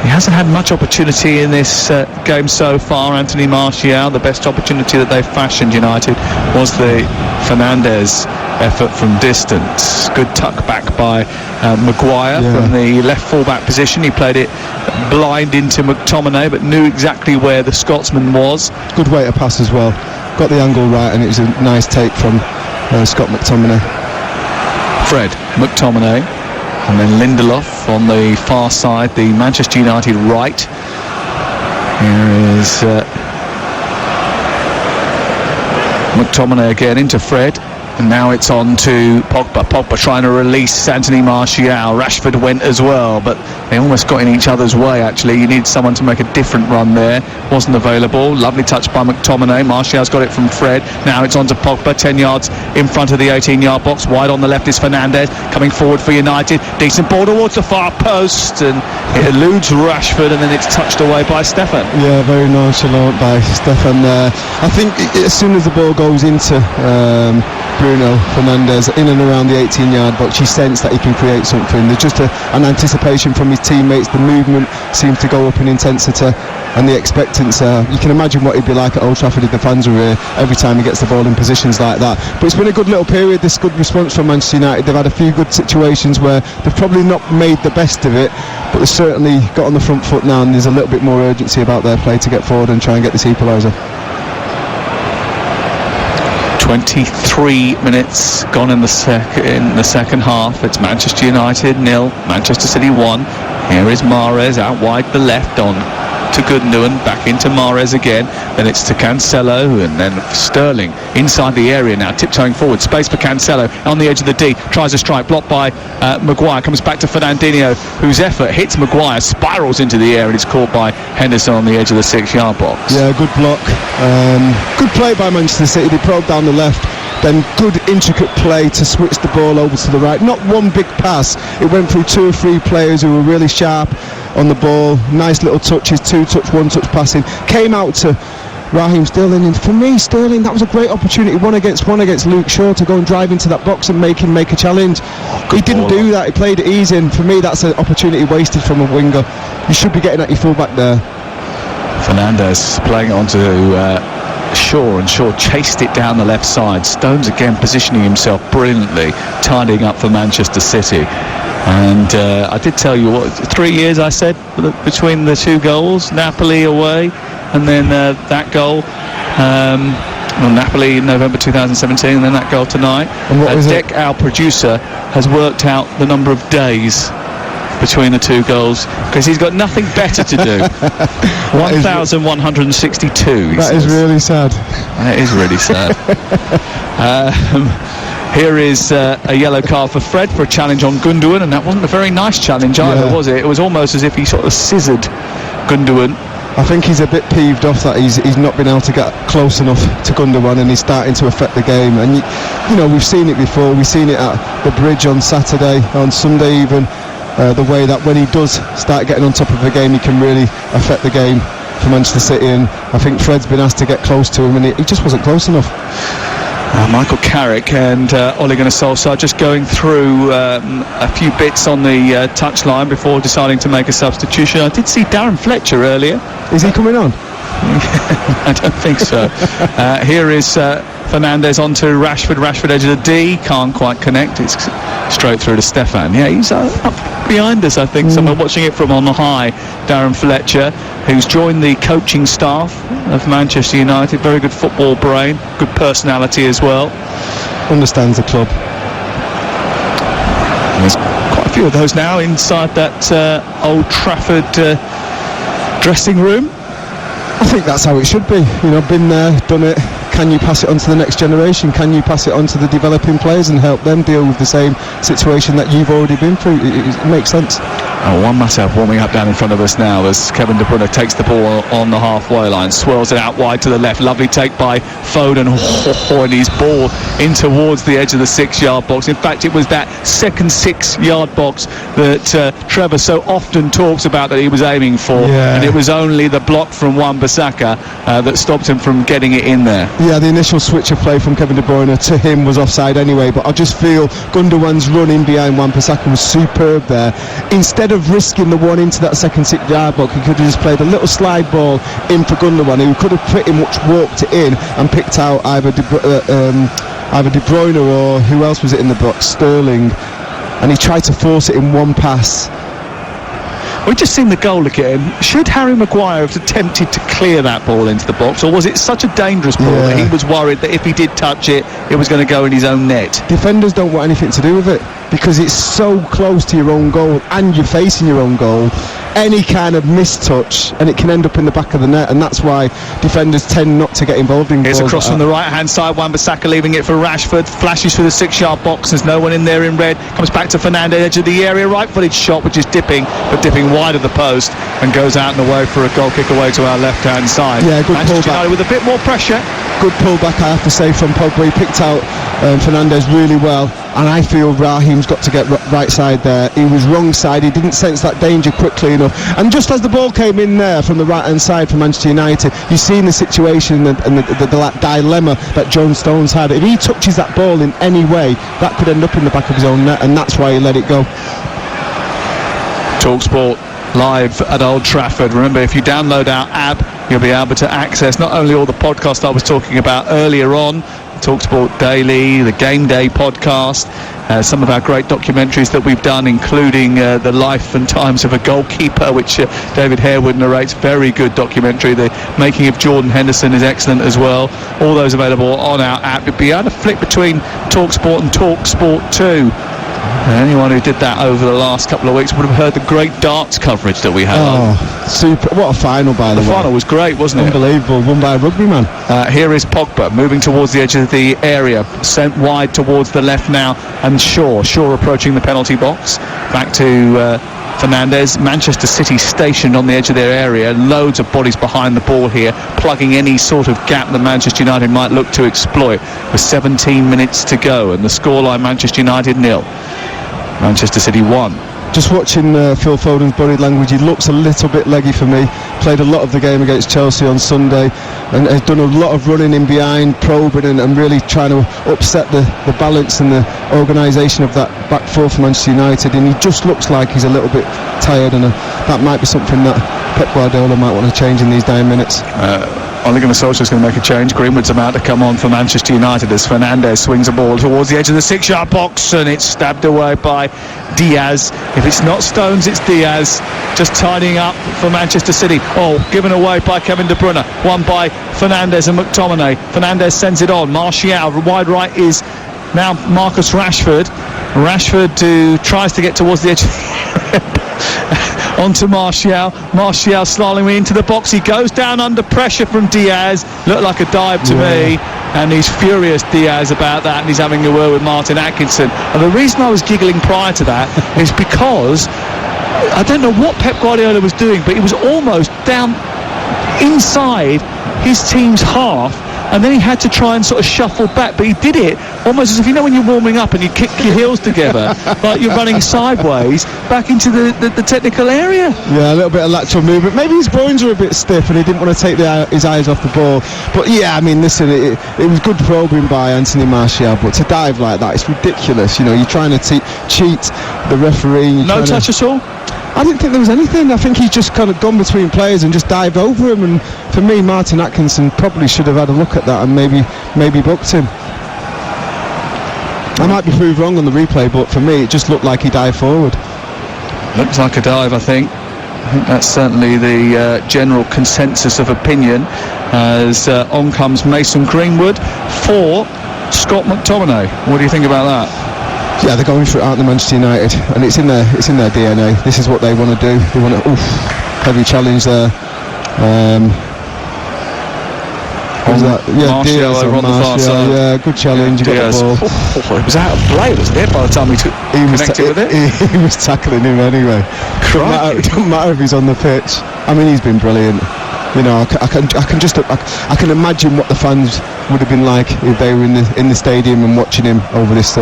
he hasn't had much opportunity in this game so far. Anthony Martial, the best opportunity that they've fashioned, United, was the Fernandes effort from distance. Good tuck back by Maguire from the left full-back position. He played it blind into McTominay, but knew exactly where the Scotsman was. Good way to pass as well. Got the angle right, and it was a nice take from Scott McTominay. Fred McTominay. And then Lindelof on the far side, the Manchester United right. Here is McTominay again into Fred. And now it's on to Pogba. Pogba trying to release Anthony Martial. Rashford went as well, but they almost got in each other's way, actually. You need someone to make a different run there. Wasn't available. Lovely touch by McTominay. Martial's got it from Fred. Now it's on to Pogba, 10 yards in front of the 18-yard box. Wide on the left is Fernandes, coming forward for United. Decent ball towards the far post, and it eludes Rashford, and then it's touched away by Stefan. Yeah, very nonchalant by Stefan there. I think as soon as the ball goes into Bruno Fernandes in and around the 18-yard box, you sense that he can create something. There's just an anticipation from his teammates. The movement seems to go up in intensity, and the expectancy. You can imagine what he'd be like at Old Trafford if the fans were here every time he gets the ball in positions like that. But it's been a good little period, this good response from Manchester United. They've had a few good situations where they've probably not made the best of it, but they've certainly got on the front foot now, and there's a little bit more urgency about their play to get forward and try and get this equaliser. 23 minutes gone in the second half. It's Manchester United 0, Manchester City 1. Here is Mahrez out wide the left on to Gundogan, back into Mahrez again, then it's to Cancelo, and then Sterling inside the area now, tiptoeing forward, space for Cancelo on the edge of the D, tries a strike, blocked by Maguire, comes back to Fernandinho, whose effort hits Maguire, spirals into the air, and it's caught by Henderson on the edge of the 6-yard box. Yeah, good block. Good play by Manchester City. They probed down the left, then good intricate play to switch the ball over to the right. Not one big pass, it went through 2 or 3 players who were really sharp on the ball. Nice little touches, 2-touch, 1-touch passing. Came out to Raheem Sterling, and for me, Sterling, that was a great opportunity, one against Luke Shaw, to go and drive into that box and make him make a challenge. He didn't do that. He played it easy, and for me, that's an opportunity wasted from a winger. You should be getting at your fullback there. Fernandes playing it onto Shaw, and Shaw chased it down the left side. Stones again positioning himself brilliantly, tidying up for Manchester City. And I did tell you, 3 years I said between the 2 goals, Napoli away, and then that goal, Napoli in November 2017, and then that goal tonight. And what was Dec, our producer, has worked out the number of days between the 2 goals, because he's got nothing better to do. 1,162. That is really sad. That is really sad. Here is a yellow card for Fred for a challenge on Gundogan, and that wasn't a very nice challenge either, was it? It was almost as if he sort of scissored Gundogan. I think he's a bit peeved off that he's not been able to get close enough to Gundogan, and he's starting to affect the game. And you know, we've seen it before. We've seen it at the Bridge on Saturday, on Sunday even. The way that when he does start getting on top of the game, he can really affect the game for Manchester City. And I think Fred's been asked to get close to him, and he just wasn't close enough. Michael Carrick and Ole Gunnar Solskjaer just going through a few bits on the touchline before deciding to make a substitution. I did see Darren Fletcher earlier. Is he coming on? I don't think so. Here is Fernandes onto Rashford. Rashford edge of the D, can't quite connect. It's straight through to Stefan. Yeah, he's up behind us, I think. Someone watching it from on high. Darren Fletcher, who's joined the coaching staff of Manchester United. Very good football brain, good personality as well. understands the club. There's quite a few of those now inside that Old Trafford dressing room. I think that's how it should be. You know, been there, done it. Can you pass it on to the next generation? Can you pass it on to the developing players and help them deal with the same situation that you've already been through? It makes sense. Oh, one myself warming up down in front of us now as Kevin De Bruyne takes the ball on the halfway line, swirls it out wide to the left. Lovely take by Foden, and his ball in towards the edge of the 6-yard box. In fact, it was that second 6-yard box that Trevor so often talks about that he was aiming for, and it was only the block from Wan-Bissaka that stopped him from getting it in there. Yeah, the initial switch of play from Kevin De Bruyne to him was offside anyway, but I just feel Gundogan's run in behind Wan-Bissaka was superb there. Instead of risking the one into that second 6-yard box, he could have just played a little slide ball in for Gundogan, who could have pretty much walked it in and picked out either De Bruyne or who else was it in the box, Sterling, and he tried to force it in one pass. We've just seen the goal again. Should Harry Maguire have attempted to clear that ball into the box, or was it such a dangerous ball that he was worried that if he did touch it, it was going to go in his own net? Defenders don't want anything to do with it because it's so close to your own goal and you're facing your own goal. Any kind of mistouch and it can end up in the back of the net, and that's why defenders tend not to get involved in. Here's a cross from the right hand side, Wan-Bissaka leaving it for Rashford, flashes through the 6-yard box, there's no one in there in red, comes back to Fernandes, edge of the area, right footed shot which is dipping wide of the post and goes out and away for a goal kick away to our left hand side. Yeah, good Manchester pullback United with a bit more pressure. Good pullback, I have to say, from Pogba. He picked out Fernandes really well, and I feel Raheem's got to get right side there. He was wrong side, he didn't sense that danger quickly enough, and just as the ball came in there from the right hand side for Manchester United, you've seen the situation and the dilemma that John Stones had. If he touches that ball in any way, that could end up in the back of his own net, and that's why he let it go. TalkSport live at Old Trafford. Remember, if you download our app, you'll be able to access not only all the podcasts I was talking about earlier on, TalkSport Daily, the Game Day podcast, some of our great documentaries that we've done, including The Life and Times of a Goalkeeper, which David Harewood narrates. Very good documentary. The Making of Jordan Henderson is excellent as well. All those available on our app. You'll be able to flick between TalkSport and TalkSport 2. Anyone who did that over the last couple of weeks would have heard the great darts coverage that we had. Oh, super. What a final, by the way. The final was great, wasn't it? Unbelievable. Won by a rugby man. Here is Pogba moving towards the edge of the area, sent wide towards the left now, and Shaw approaching the penalty box. Back to Fernandes. Manchester City stationed on the edge of their area, loads of bodies behind the ball here, plugging any sort of gap that Manchester United might look to exploit, with 17 minutes to go, and the scoreline: Manchester United 0, Manchester City 1. Just watching Phil Foden's body language, he looks a little bit leggy for me. Played a lot of the game against Chelsea on Sunday and has done a lot of running in behind, probing and really trying to upset the balance and the organisation of that back four for Manchester United, and he just looks like he's a little bit tired, and that might be something that Pep Guardiola might want to change in these dying minutes. Ole Gunnar Solskjaer's going to make a change. Greenwood's about to come on for Manchester United as Fernandes swings a ball towards the edge of the 6-yard box, and it's stabbed away by Diaz. If it's not Stones, it's Diaz, just tidying up for Manchester City. Oh, given away by Kevin De Bruyne, won by Fernandes and McTominay. Fernandes sends it on. Martial, wide right is now Marcus Rashford. Rashford tries to get towards the edge onto Martial. Martial slaloming into the box. He goes down under pressure from Diaz. Looked like a dive to me, and he's furious, Diaz, about that, and he's having a word with Martin Atkinson. And the reason I was giggling prior to that is because I don't know what Pep Guardiola was doing, but he was almost down inside his team's half, and then he had to try and sort of shuffle back, but he did it almost as if, you know, when you're warming up and you kick your heels together like you're running sideways back into the technical area. Yeah, a little bit of lateral movement. Maybe his groins are a bit stiff and he didn't want to take his eyes off the ball, but yeah, I mean, listen, it was good probing by Anthony Martial, but to dive like that, it's ridiculous. You know, you're trying to cheat the referee. No touch at all? I didn't think there was anything. I think he's just kind of gone between players and just dived over him, and for me, Martin Atkinson probably should have had a look at that and maybe booked him. I might be proved wrong on the replay, but for me it just looked like he dived forward. Looks like a dive, I think. I think that's certainly the general consensus of opinion, as on comes Mason Greenwood for Scott McTominay. What do you think about that? Yeah, they're going for it, aren't they, Manchester United? And it's in their DNA. This is what they want to do. They want to, heavy challenge there. Was that? Yeah, Martial Diaz over on the far side. Yeah, good challenge. He got the ball. It was out of play, wasn't it? By the time he connected with it, he was tackling him anyway. Don't matter if he's on the pitch. I mean, he's been brilliant. You know, I can imagine what the fans would have been like if they were in the stadium and watching him over this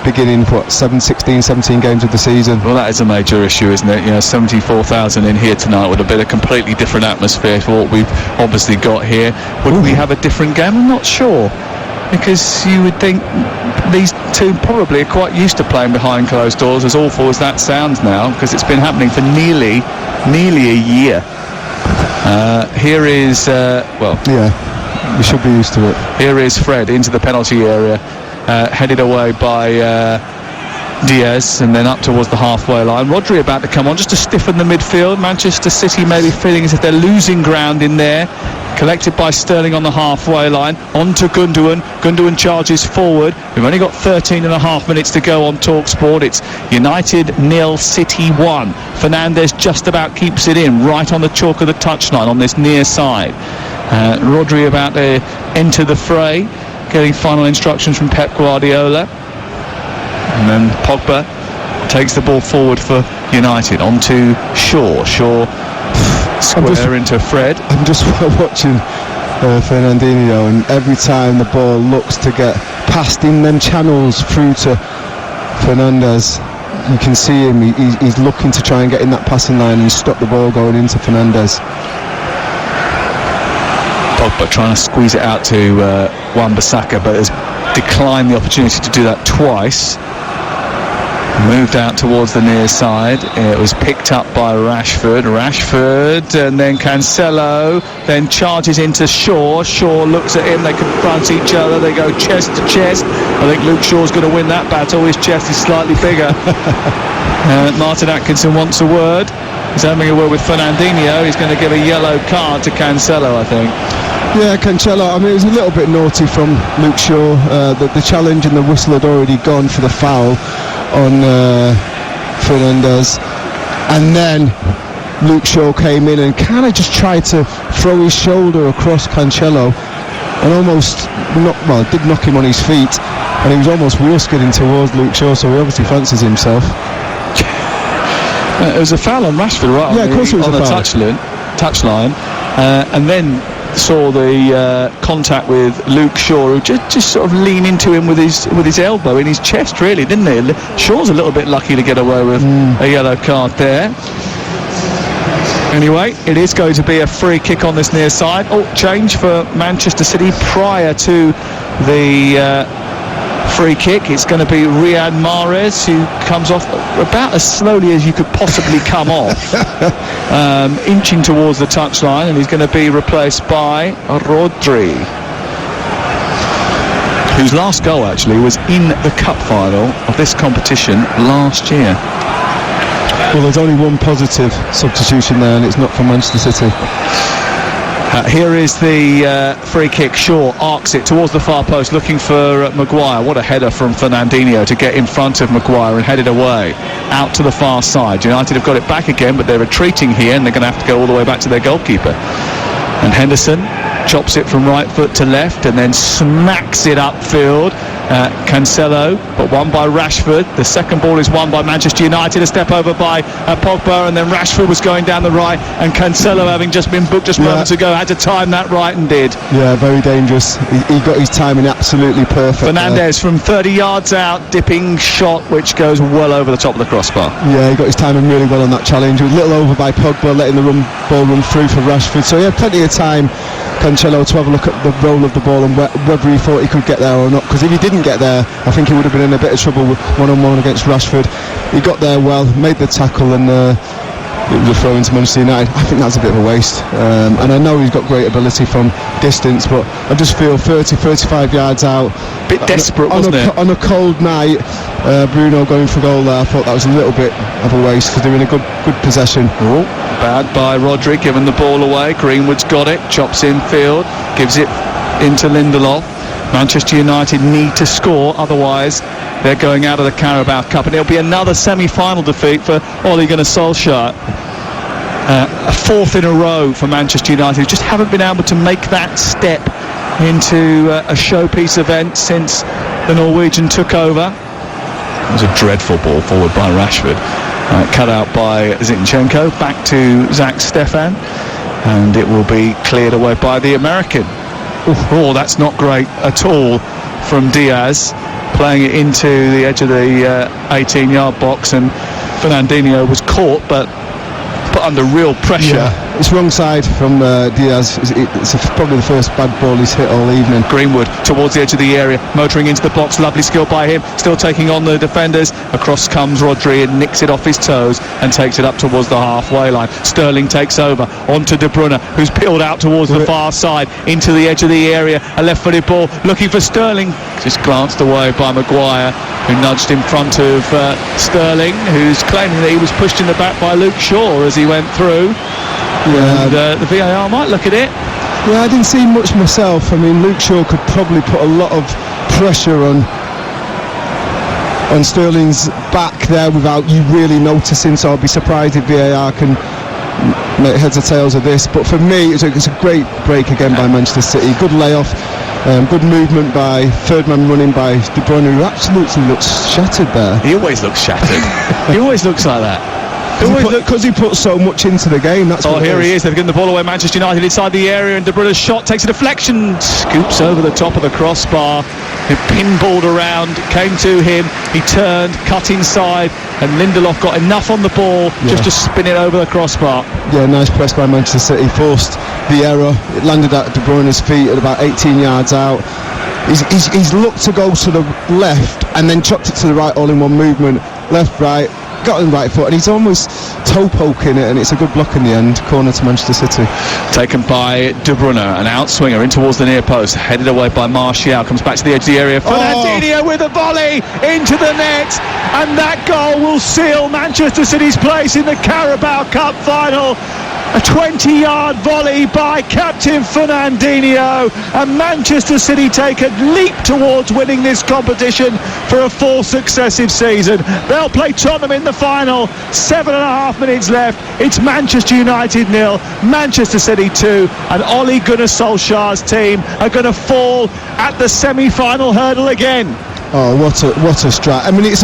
beginning 17 games of the season. Well, that is a major issue, isn't it? You know, 74,000 in here tonight would have been a completely different atmosphere for what we've obviously got here. Would we have a different game? I'm not sure, because you would think these two probably are quite used to playing behind closed doors, as awful as that sounds now, because it's been happening for nearly a year. Here is yeah, we should be used to it. Here is Fred into the penalty area, headed away by Diaz, and then up towards the halfway line. Rodri about to come on just to stiffen the midfield. Manchester City maybe feeling as if they're losing ground in there. Collected by Sterling on the halfway line. On to Gundogan. Gundogan charges forward. We've only got 13 and a half minutes to go on TalkSport. It's United 0, City 1. Fernandes just about keeps it in, right on the chalk of the touchline on this near side. Rodri about to enter the fray, getting final instructions from Pep Guardiola. And then Pogba takes the ball forward for United. On to Shaw. Square into Fred. I'm just watching Fernandinho, and every time the ball looks to get past in them channels through to Fernandes, you can see him. He's looking to try and get in that passing line and stop the ball going into Fernandes. Pogba trying to squeeze it out to Wan-Bissaka, but has declined the opportunity to do that twice. Moved out towards the near side. It was picked up by Rashford, and then Cancelo, then charges into Shaw. Shaw looks at him, they confront each other, they go chest to chest. I think Luke Shaw's going to win that battle. His chest is slightly bigger. Martin Atkinson wants a word. He's having a word with Fernandinho. He's going to give a yellow card to Cancelo, I think. Yeah, Cancelo, I mean, it was a little bit naughty from Luke Shaw. The challenge and the whistle had already gone for the foul on Fernandes, and then Luke Shaw came in and kind of just tried to throw his shoulder across Cancelo and almost did knock him on his feet, and he was almost wheel skidding towards Luke Shaw, so he obviously fancies himself. It was a foul on Rashford right on the touchline, and then saw the contact with Luke Shaw, who just sort of leaned into him with his elbow in his chest, really, didn't he? Shaw's a little bit lucky to get away with a yellow card there. Anyway, it is going to be a free kick on this near side. Change for Manchester City prior to the free kick. It's going to be Riyad Mahrez, who comes off about as slowly as you could possibly come off, inching towards the touchline, and he's going to be replaced by Rodri, whose last goal actually was in the cup final of this competition last year. Well, there's only one positive substitution there, and it's not from Manchester City. Here is the free kick. Shaw arcs it towards the far post, looking for Maguire. What a header from Fernandinho to get in front of Maguire and head it away out to the far side. United have got it back again, but they're retreating here, and they're going to have to go all the way back to their goalkeeper. And Henderson chops it from right foot to left and then smacks it upfield. Cancelo, but won by Rashford. The second ball is won by Manchester United. A step over by Pogba, and then Rashford was going down the right, and Cancelo, having just been booked just moments ago, had to time that right and did. Yeah, very dangerous. He got his timing absolutely perfect. Fernandes from 30 yards out, dipping shot which goes well over the top of the crossbar. Yeah, he got his timing really well on that challenge. He was a little over by Pogba, letting the ball run through for Rashford, so he had plenty of time, Cancelo, to have a look at the roll of the ball and whether he thought he could get there or not, because if he didn't get there, I think he would have been in a bit of trouble with one-on-one against Rashford. He got there well, made the tackle, and it was a throw into Manchester United. I think that's a bit of a waste, and I know he's got great ability from distance, but I just feel 30-35 yards out, bit desperate, wasn't it? On a cold night, Bruno going for goal there, I thought that was a little bit of a waste, because they're in a good possession. Bad by Rodri, giving the ball away. Greenwood's got it, chops in field, gives it into Lindelof. Manchester United need to score, otherwise they're going out of the Carabao Cup, and it'll be another semi-final defeat for Ole Gunnar Solskjaer. A fourth in a row for Manchester United, who just haven't been able to make that step into a showpiece event since the Norwegian took over. It was a dreadful ball forward by Rashford, cut out by Zinchenko, back to Zach Stefan, and it will be cleared away by the American. Oh, that's not great at all from Diaz, playing it into the edge of the 18-yard box, and Fernandinho was caught but put under real pressure. Yeah, it's wrong side from Diaz. It's probably the first bad ball he's hit all evening. Greenwood towards the edge of the area, motoring into the box, lovely skill by him, still taking on the defenders. Across comes Rodri and nicks it off his toes and takes it up towards the halfway line. Sterling takes over onto De Bruyne, who's peeled out towards the far side into the edge of the area. A left-footed ball looking for Sterling, just glanced away by Maguire, who nudged in front of Sterling, who's claiming that he was pushed in the back by Luke Shaw as he went through. Yeah. And the VAR might look at it. Yeah, I didn't see much myself. I mean, Luke Shaw could probably put a lot of pressure on Sterling's back there without you really noticing, so I'll be surprised if VAR can make heads or tails of this. But for me, it's a great break again by Manchester City. Good layoff, good movement by third man running by De Bruyne, who absolutely looks shattered there. He always looks shattered. He always looks like that. Because he put so much into the game. That's what here he is. They've given the ball away. Manchester United inside the area, and De Bruyne's shot takes a deflection, scoops over the top of the crossbar. It pinballed around, came to him. He turned, cut inside, and Lindelof got enough on the ball just to spin it over the crossbar. Yeah, nice press by Manchester City. Forced the error. It landed at De Bruyne's feet at about 18 yards out. He's looked to go to the left and then chopped it to the right all in one movement. Left, right. Got on the right foot, and he's almost toe poking it, and it's a good block in the end. Corner to Manchester City. Taken by De Bruyne, an outswinger in towards the near post, headed away by Martial, comes back to the edge of the area. Fernandinho with a volley into the net, and that goal will seal Manchester City's place in the Carabao Cup final. A 20-yard volley by captain Fernandinho, and Manchester City take a leap towards winning this competition for a fourth successive season. They'll play Tottenham in the final. 7.5 minutes left. It's Manchester United 0, Manchester City 2, and Ole Gunnar Solskjaer's team are going to fall at the semi-final hurdle again. Oh, what a strike. I mean, it's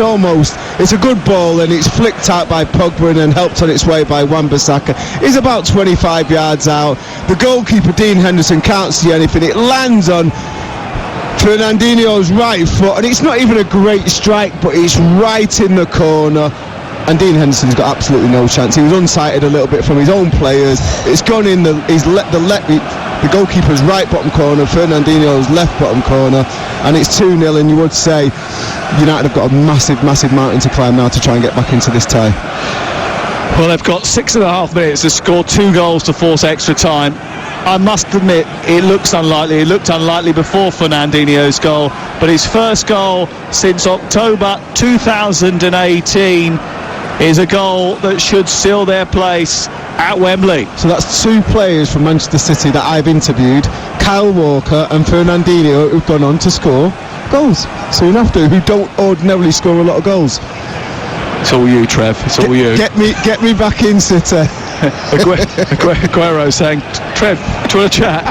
a good ball, and it's flicked out by Pogba and then helped on its way by Wan-Bissaka. It's about 25 yards out. The goalkeeper, Dean Henderson, can't see anything. It lands on Fernandinho's right foot, and it's not even a great strike, but it's right in the corner. And Dean Henderson's got absolutely no chance. He was unsighted a little bit from his own players. It's gone in the goalkeeper's right bottom corner, Fernandinho's left bottom corner, and it's 2-0. And you would say United have got a massive mountain to climb now to try and get back into this tie. Well, they've got 6.5 minutes to score 2 goals to force extra time. I must admit, it looks unlikely. It looked unlikely before Fernandinho's goal, but his first goal since October 2018 is a goal that should seal their place at Wembley. So that's 2 players from Manchester City that I've interviewed, Kyle Walker and Fernandinho, who've gone on to score goals soon after, who don't ordinarily score a lot of goals. It's all you, Trev. It's all you. Get me back in, City. Aguero saying, Trev, do you want to chat?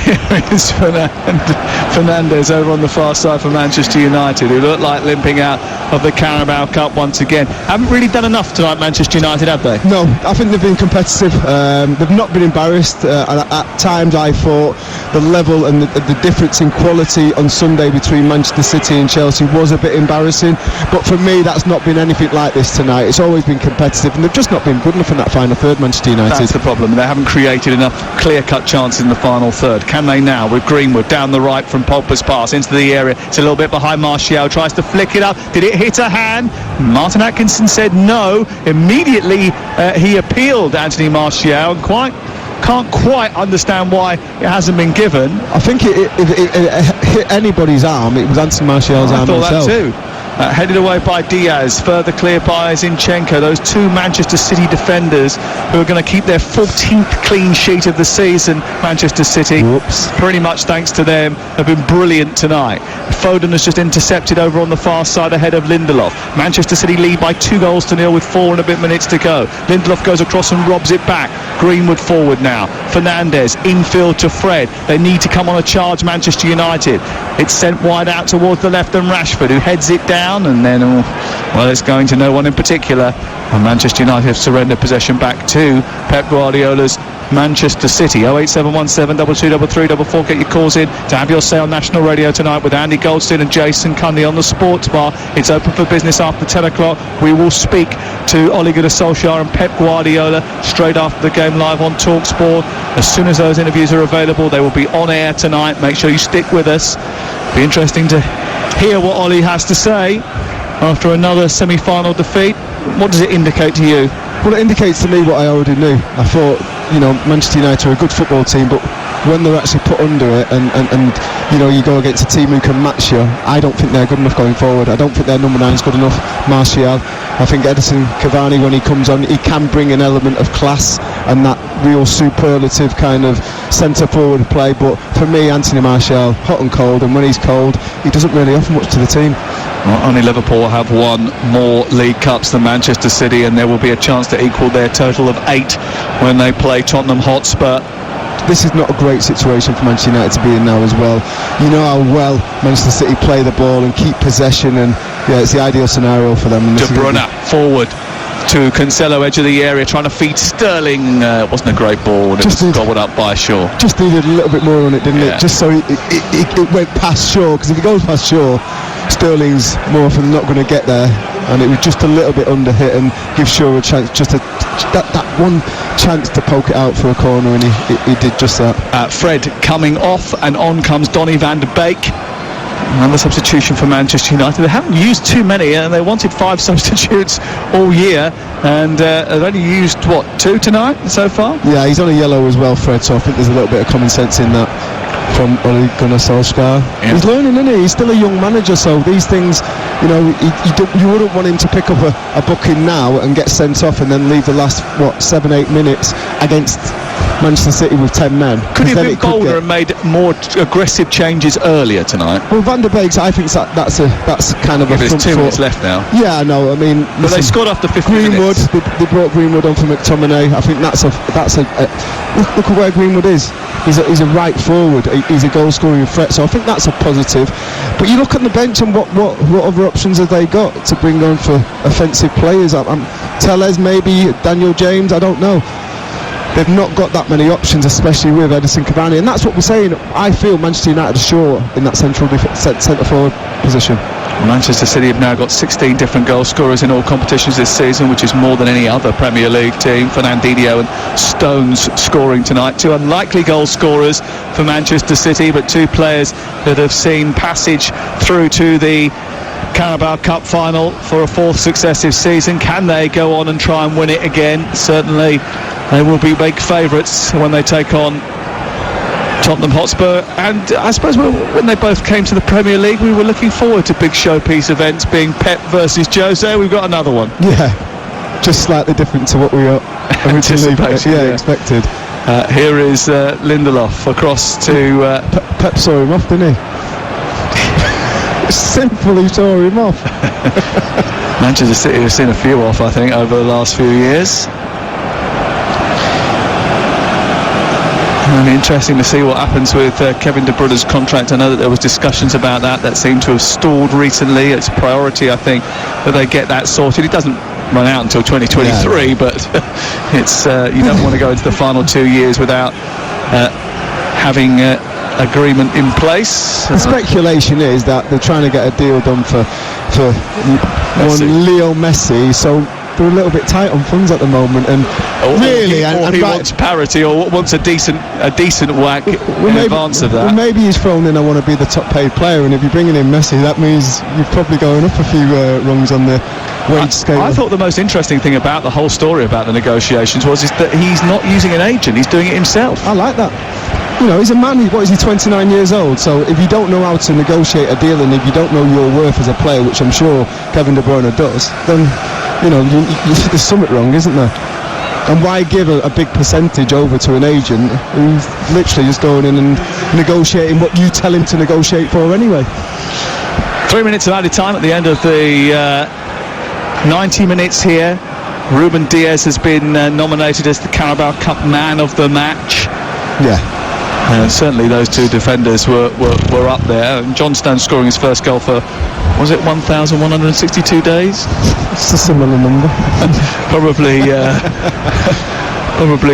Here is Fernandes over on the far side for Manchester United, who look like limping out of the Carabao Cup once again. Haven't really done enough tonight, Manchester United, have they? No, I think they've been competitive. They've not been embarrassed. At times I thought the level and the difference in quality on Sunday between Manchester City and Chelsea was a bit embarrassing, but for me that's not been anything like this tonight. It's always been competitive, and they've just not been good enough in that final third, Manchester United. That's the problem. They haven't created enough clear-cut chances in the final third. Can they now, with Greenwood down the right from Pogba's pass into the area? It's a little bit behind Martial, tries to flick it up. Did it hit a hand? Martin Atkinson said no. Immediately he appealed Anthony Martial, and can't quite understand why it hasn't been given. I think if it hit anybody's arm, it was Anthony Martial's arm himself. I thought that too. headed away by Diaz, further cleared by Zinchenko. Those two Manchester City defenders who are going to keep their 14th clean sheet of the season. Manchester City, pretty much thanks to them, have been brilliant tonight. Foden has just intercepted over on the far side ahead of Lindelof. Manchester City lead by 2-0 with 4 and a bit minutes to go. Lindelof goes across and robs it back. Greenwood forward now. Fernandes infield to Fred. They need to come on a charge, Manchester United. It's sent wide out towards the left and Rashford, who heads it down, and then well, it's going to no one in particular, and Manchester United have surrendered possession back to Pep Guardiola's Manchester City. 08717 223344. Get your calls in to have your say on national radio tonight with Andy Goldstein and Jason Cundy on the Sports Bar. It's open for business after 10 o'clock. We will speak to Ole Gunnar Solskjaer and Pep Guardiola straight after the game live on TalkSport. As soon as those interviews are available, they will be on air tonight. Make sure you stick with us. Be interesting to hear what Ole has to say after another semi-final defeat. What does it indicate to you? Well, it indicates to me what I already knew. I thought, Manchester United are a good football team, but when they're actually put under it and you go against a team who can match you, I don't think they're good enough going forward. I don't think their number 9 is good enough. Martial. I think Edinson Cavani, when he comes on, he can bring an element of class and that real superlative kind of centre forward play, but for me, Anthony Martial, hot and cold, and when he's cold, he doesn't really offer much to the team. Well, only Liverpool have won more League Cups than Manchester City, and there will be a chance to equal their total of 8 when they play Tottenham Hotspur. This is not a great situation for Manchester United to be in now as well. You know how well Manchester City play the ball and keep possession, and it's the ideal scenario for them. De Bruyne forward to Cancelo, edge of the area, trying to feed Sterling. It wasn't a great ball, and it was gobbled up by Shaw. Just needed a little bit more on it, didn't it? Just so it went past Shaw, because if it goes past Shaw, Sterling's more often than not going to get there, and it was just a little bit under hit and give Shaw a chance, just that one chance to poke it out for a corner, and he did just that. Fred coming off, and on comes Donny van de Beek. Another substitution for Manchester United. They haven't used too many, and they wanted 5 substitutes all year, and they've only used 2 tonight so far? Yeah, he's on a yellow as well, Fred, so I think there's a little bit of common sense in that from Ole Gunnar Solskjaer. Yeah. He's learning, isn't he? He's still a young manager, so these things, you wouldn't want him to pick up a booking now and get sent off and then leave the last 7-8 minutes against Manchester City with 10 men. Could he have been bolder and made more aggressive changes earlier tonight? Well, Van der Beek, I think that's kind of a front foot. There's 2 minutes left now. Yeah, I know. I mean, but they scored after 50 Greenwood, minutes. They brought Greenwood on for McTominay. I think that's a look at where Greenwood is. He's a right forward. He's a goal-scoring threat. So I think that's a positive. But you look at the bench and what other options have they got to bring on for offensive players? Telles, maybe Daniel James. I don't know. They've not got that many options, especially with Edinson Cavani, and that's what we're saying. I feel Manchester United are short in that centre forward position. Manchester City have now got 16 different goal scorers in all competitions this season, which is more than any other Premier League team. Fernandinho and Stones scoring tonight. 2 unlikely goal scorers for Manchester City, but 2 players that have seen passage through to the Carabao Cup final for a 4th successive season. Can they go on and try and win it again? Certainly they will be big favourites when they take on Tottenham Hotspur, and I suppose when they both came to the Premier League, we were looking forward to big showpiece events, being Pep versus Jose. We've got another one. Yeah, just slightly different to what we originally expected. Here is Lindelof across to Pep saw him off, didn't he? Simply saw him off. Manchester City have seen a few off, I think, over the last few years. And interesting to see what happens with Kevin De Bruyne's contract. I know that there was discussions about that seem to have stalled recently. It's a priority, I think, that they get that sorted. It doesn't run out until 2023, but it's you don't want to go into the final 2 years without having agreement in place. The speculation is that they're trying to get a deal done for Leo Messi, so they're a little bit tight on funds at the moment, and he wants parity, or wants a decent whack in advance of that. Well, maybe he's thrown in, I want to be the top paid player, and if you're bringing in Messi, that means you're probably going up a few rungs on the wage scale. I thought the most interesting thing about the whole story about the negotiations is that he's not using an agent, he's doing it himself. I like that. you know, he's a man. What is he, 29 years old? So if you don't know how to negotiate a deal, and if you don't know your worth as a player, which I'm sure Kevin De Bruyne does, then, you know, there's something wrong, isn't there? And why give a big percentage over to an agent who's literally just going in and negotiating what you tell him to negotiate for anyway? 3 minutes of added time at the end of the 90 minutes here. Ruben Diaz has been nominated as the Carabao Cup Man of the Match. Yeah. Certainly those two defenders were up there. And John Stones scoring his first goal for, was it 1,162 days? It's a similar number. Probably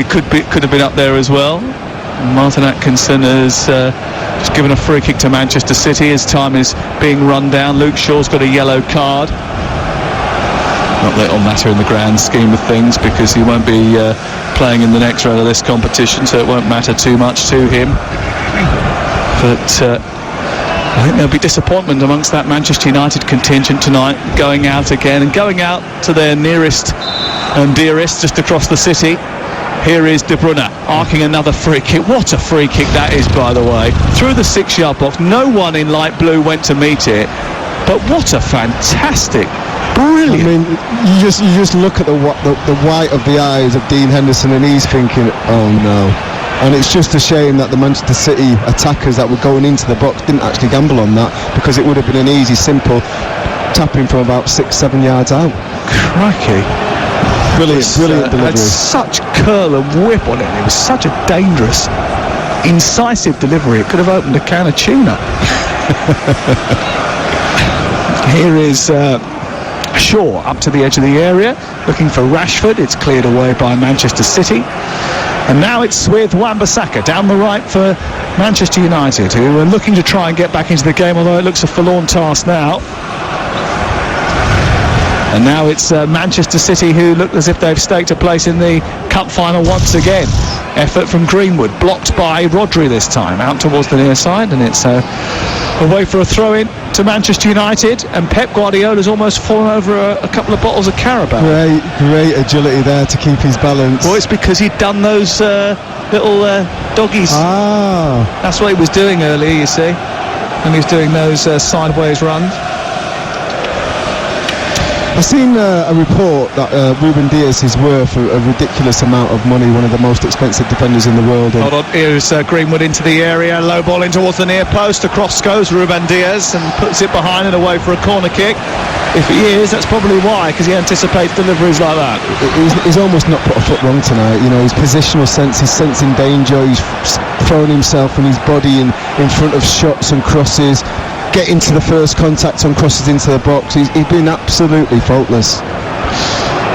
could have been up there as well. Martin Atkinson has just given a free kick to Manchester City. His time is being run down. Luke Shaw's got a yellow card. Not that it'll matter in the grand scheme of things, because he won't be playing in the next round of this competition, so it won't matter too much to him. But I think there'll be disappointment amongst that Manchester United contingent tonight, going out again and going out to their nearest and dearest just across the city. Here is De Bruyne arcing another free kick. What a free kick that is, by the way. Through the 6-yard box. No one in light blue went to meet it. But what a fantastic, brilliant. I mean, you just look at the white of the eyes of Dean Henderson, and he's thinking, oh no. And it's just a shame that the Manchester City attackers that were going into the box didn't actually gamble on that, because it would have been an easy, simple tapping from about 6-7 yards out. Crikey. Brilliant delivery. Had such curl and whip on it. It was such a dangerous, incisive delivery. It could have opened a can of tuna. Here is Shaw up to the edge of the area, looking for Rashford. It's cleared away by Manchester City. And now it's with Wan-Bissaka down the right for Manchester United, who are looking to try and get back into the game, although it looks a forlorn task now. And now it's Manchester City, who look as if they've staked a place in the cup final once again. Effort from Greenwood, blocked by Rodri this time, out towards the near side, and it's away for a throw-in to Manchester United, and Pep Guardiola's almost fallen over a couple of bottles of Carabao. Great agility there to keep his balance. Well, it's because he'd done those little doggies. Ah. That's what he was doing earlier, you see. And he was doing those sideways runs. I've seen a report that Ruben Diaz is worth a ridiculous amount of money, one of the most expensive defenders in the world. Hold on, here's Greenwood into the area, low ball in towards the near post, across goes Ruben Diaz and puts it behind and away for a corner kick. If he is, that's probably why, because he anticipates deliveries like that. He's almost not put a foot wrong tonight. You know, his positional sense, he's sensing danger, he's throwing himself and his body in front of shots and crosses, getting to the first contact on crosses into the box. He's been absolutely faultless.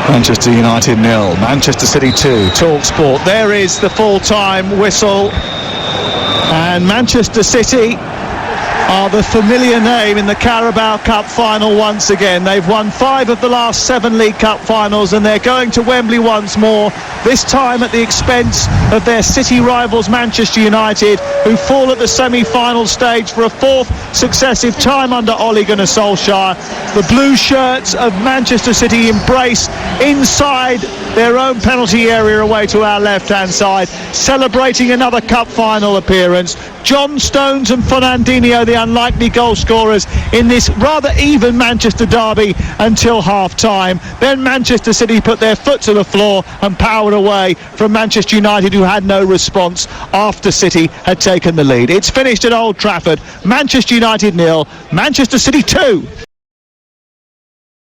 Manchester United 0, Manchester City 2. TalkSport. There is the full-time whistle, and Manchester City are the familiar name in the Carabao Cup final once again. They've won 5 of the last 7 League Cup finals, and they're going to Wembley once more, this time at the expense of their city rivals Manchester United, who fall at the semi-final stage for a 4th successive time under Ole Gunnar Solskjaer. The blue shirts of Manchester City embrace inside their own penalty area away to our left-hand side, celebrating another cup final appearance. John Stones and Fernandinho, the unlikely goal scorers in this rather even Manchester derby until half-time. Then Manchester City put their foot to the floor and powered away from Manchester United, who had no response after City had taken the lead. It's finished at Old Trafford. Manchester United 0, Manchester City 2.